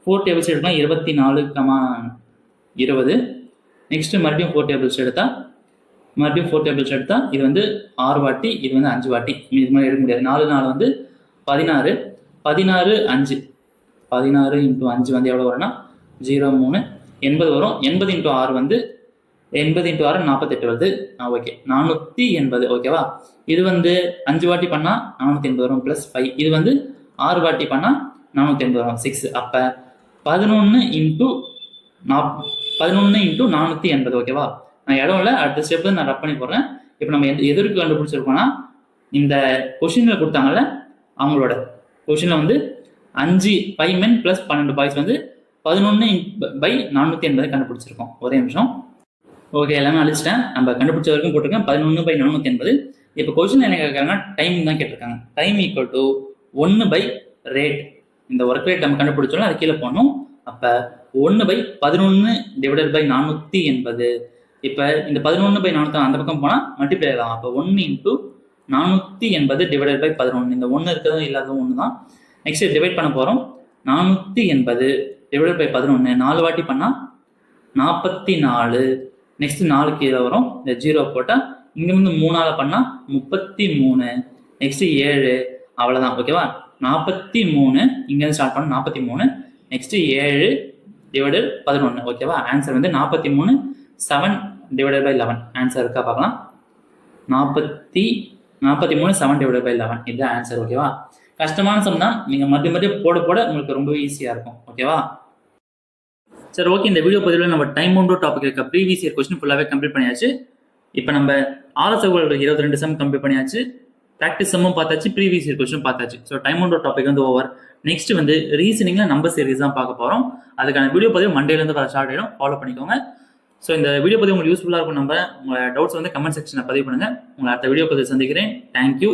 4 டேபிள்ஸ் எடுக்கலாம், 24,20. நெக்ஸ்ட்டு மறுபடியும் 4 டேபிள்ஸ் எடுத்தால் இது வந்து 6 வாட்டி, இது வந்து 5 வாட்டி. இது மாதிரி எடுக்க முடியாது. 4 4 வந்து 16, 16 5, 16 × 5 வந்து எவ்வளோ வரும்னா 0 3 80 வரும். 80 × 6 வந்து 80 × 6 48 வருது. ஓகே, 480. ஓகேவா? இது வந்து 5 வாட்டி பண்ணால் 480 வரும் ப்ளஸ் 5. இது வந்து 6 வாட்டி பண்ணால் 480 வரும் 6. அப்போ 11 × 480. ஓகேவா? நான் இடம் இல்லை, அடுத்த ஸ்டெப் நான் ரப் பண்ணி போடுறேன். இப்போ நம்ம எதற்கு கண்டுபிடிச்சிருக்கோம்னா, இந்த கொஷினில் கொடுத்தாங்கல்ல, அவங்களோட கொஷினில் வந்து 5 பைமென் ப்ளஸ் 12 பாய்ஸ் வந்து 11/480 கண்டுபிடிச்சிருக்கோம். ஒரே நிமிஷம். ஓகே, எல்லாமே அழிச்சிட்டேன். நம்ம கண்டுபிடிச்ச வரைக்கும் போட்டிருக்கேன் 11/480. இப்போ கொஷின் என்ன கேட்குறாங்கன்னா டைம் தான் கேட்டிருக்காங்க. டைம் ஈக்குவல் டு 1/ரேட். இந்த ஒர்க் ரேட் நம்ம கண்டுபிடிச்சோம்னா அது கீழே போகணும். அப்போ 1/11/480. இப்போ இந்த 11/400 அந்த பக்கம் போனால் மல்டிப்ளை ஆகலாம். அப்போ 1 × 480/11. இந்த 1 இருக்கிறதும் இல்லாததும் 1 தான். நெக்ஸ்ட் டிவைட் பண்ண போகிறோம். 480/11. 4 வாட்டி பண்ணால் 44. நெக்ஸ்ட் 4 கீழே வரும். இந்த 0 போட்டால் இங்கே வந்து 3ஆல் பண்ணால் 33. நெக்ஸ்ட் 7. அவ்வளோதான். ஓகேவா? 43. இங்கேருந்து ஸ்டார்ட் பண்ண 43. நெக்ஸ்ட் 7/11. ஓகேவா? ஆன்சர் வந்து 43. 7/11. ஆன்சர் இருக்கா பார்க்கலாம். 43 7/11. இதுதான் ஆன்சர். ஓகேவா? கஷ்டமான சம் தான். நீங்கள் மறுபடியும் போட உங்களுக்கு ரொம்ப ஈஸியாக இருக்கும். ஓகேவா? சரி, ஓகே. இந்த வீடியோ பதிவில் நம்ம டைம் பவுண்ட் டாபிக் இருக்க ப்ரீவியஸ் இயர் கொஸ்டின் ஃபுல்லாகவே கம்ப்ளீட் பண்ணியாச்சு. இப்போ நம்ம RSAவில் 22 சம் கம்ப்ளீட் பண்ணியாச்சு. ப்ராக்டிஸ் சம்மும் பார்த்தாச்சு, ப்ரீவியஸ் இயர் கொஸ்டின் பார்த்தாச்சு. ஸோ டைம் பவுண்ட் டாபிக் வந்து ஓவர். நெக்ஸ்ட் வந்து ரீசனிங்கில் நம்பர் சீரிஸ் தான் பார்க்க போகிறோம். அதுக்கான வீடியோ பதிவு மண்டேலேருந்து வர ஸ்டார்ட் ஆகிடும். ஃபாலோ பண்ணிக்கோங்க. ஸோ இந்த வீடியோ பதிவு உங்களுக்கு யூஸ்ஃபுல்லாக இருக்கும். உங்களோட டவுட்ஸ் வந்து கமெண்ட் செக்ஷனில் பதிவு பண்ணுங்கள். உங்களை அடுத்த வீடியோ பதிவு சந்திக்கிறேன். தேங்க்யூ.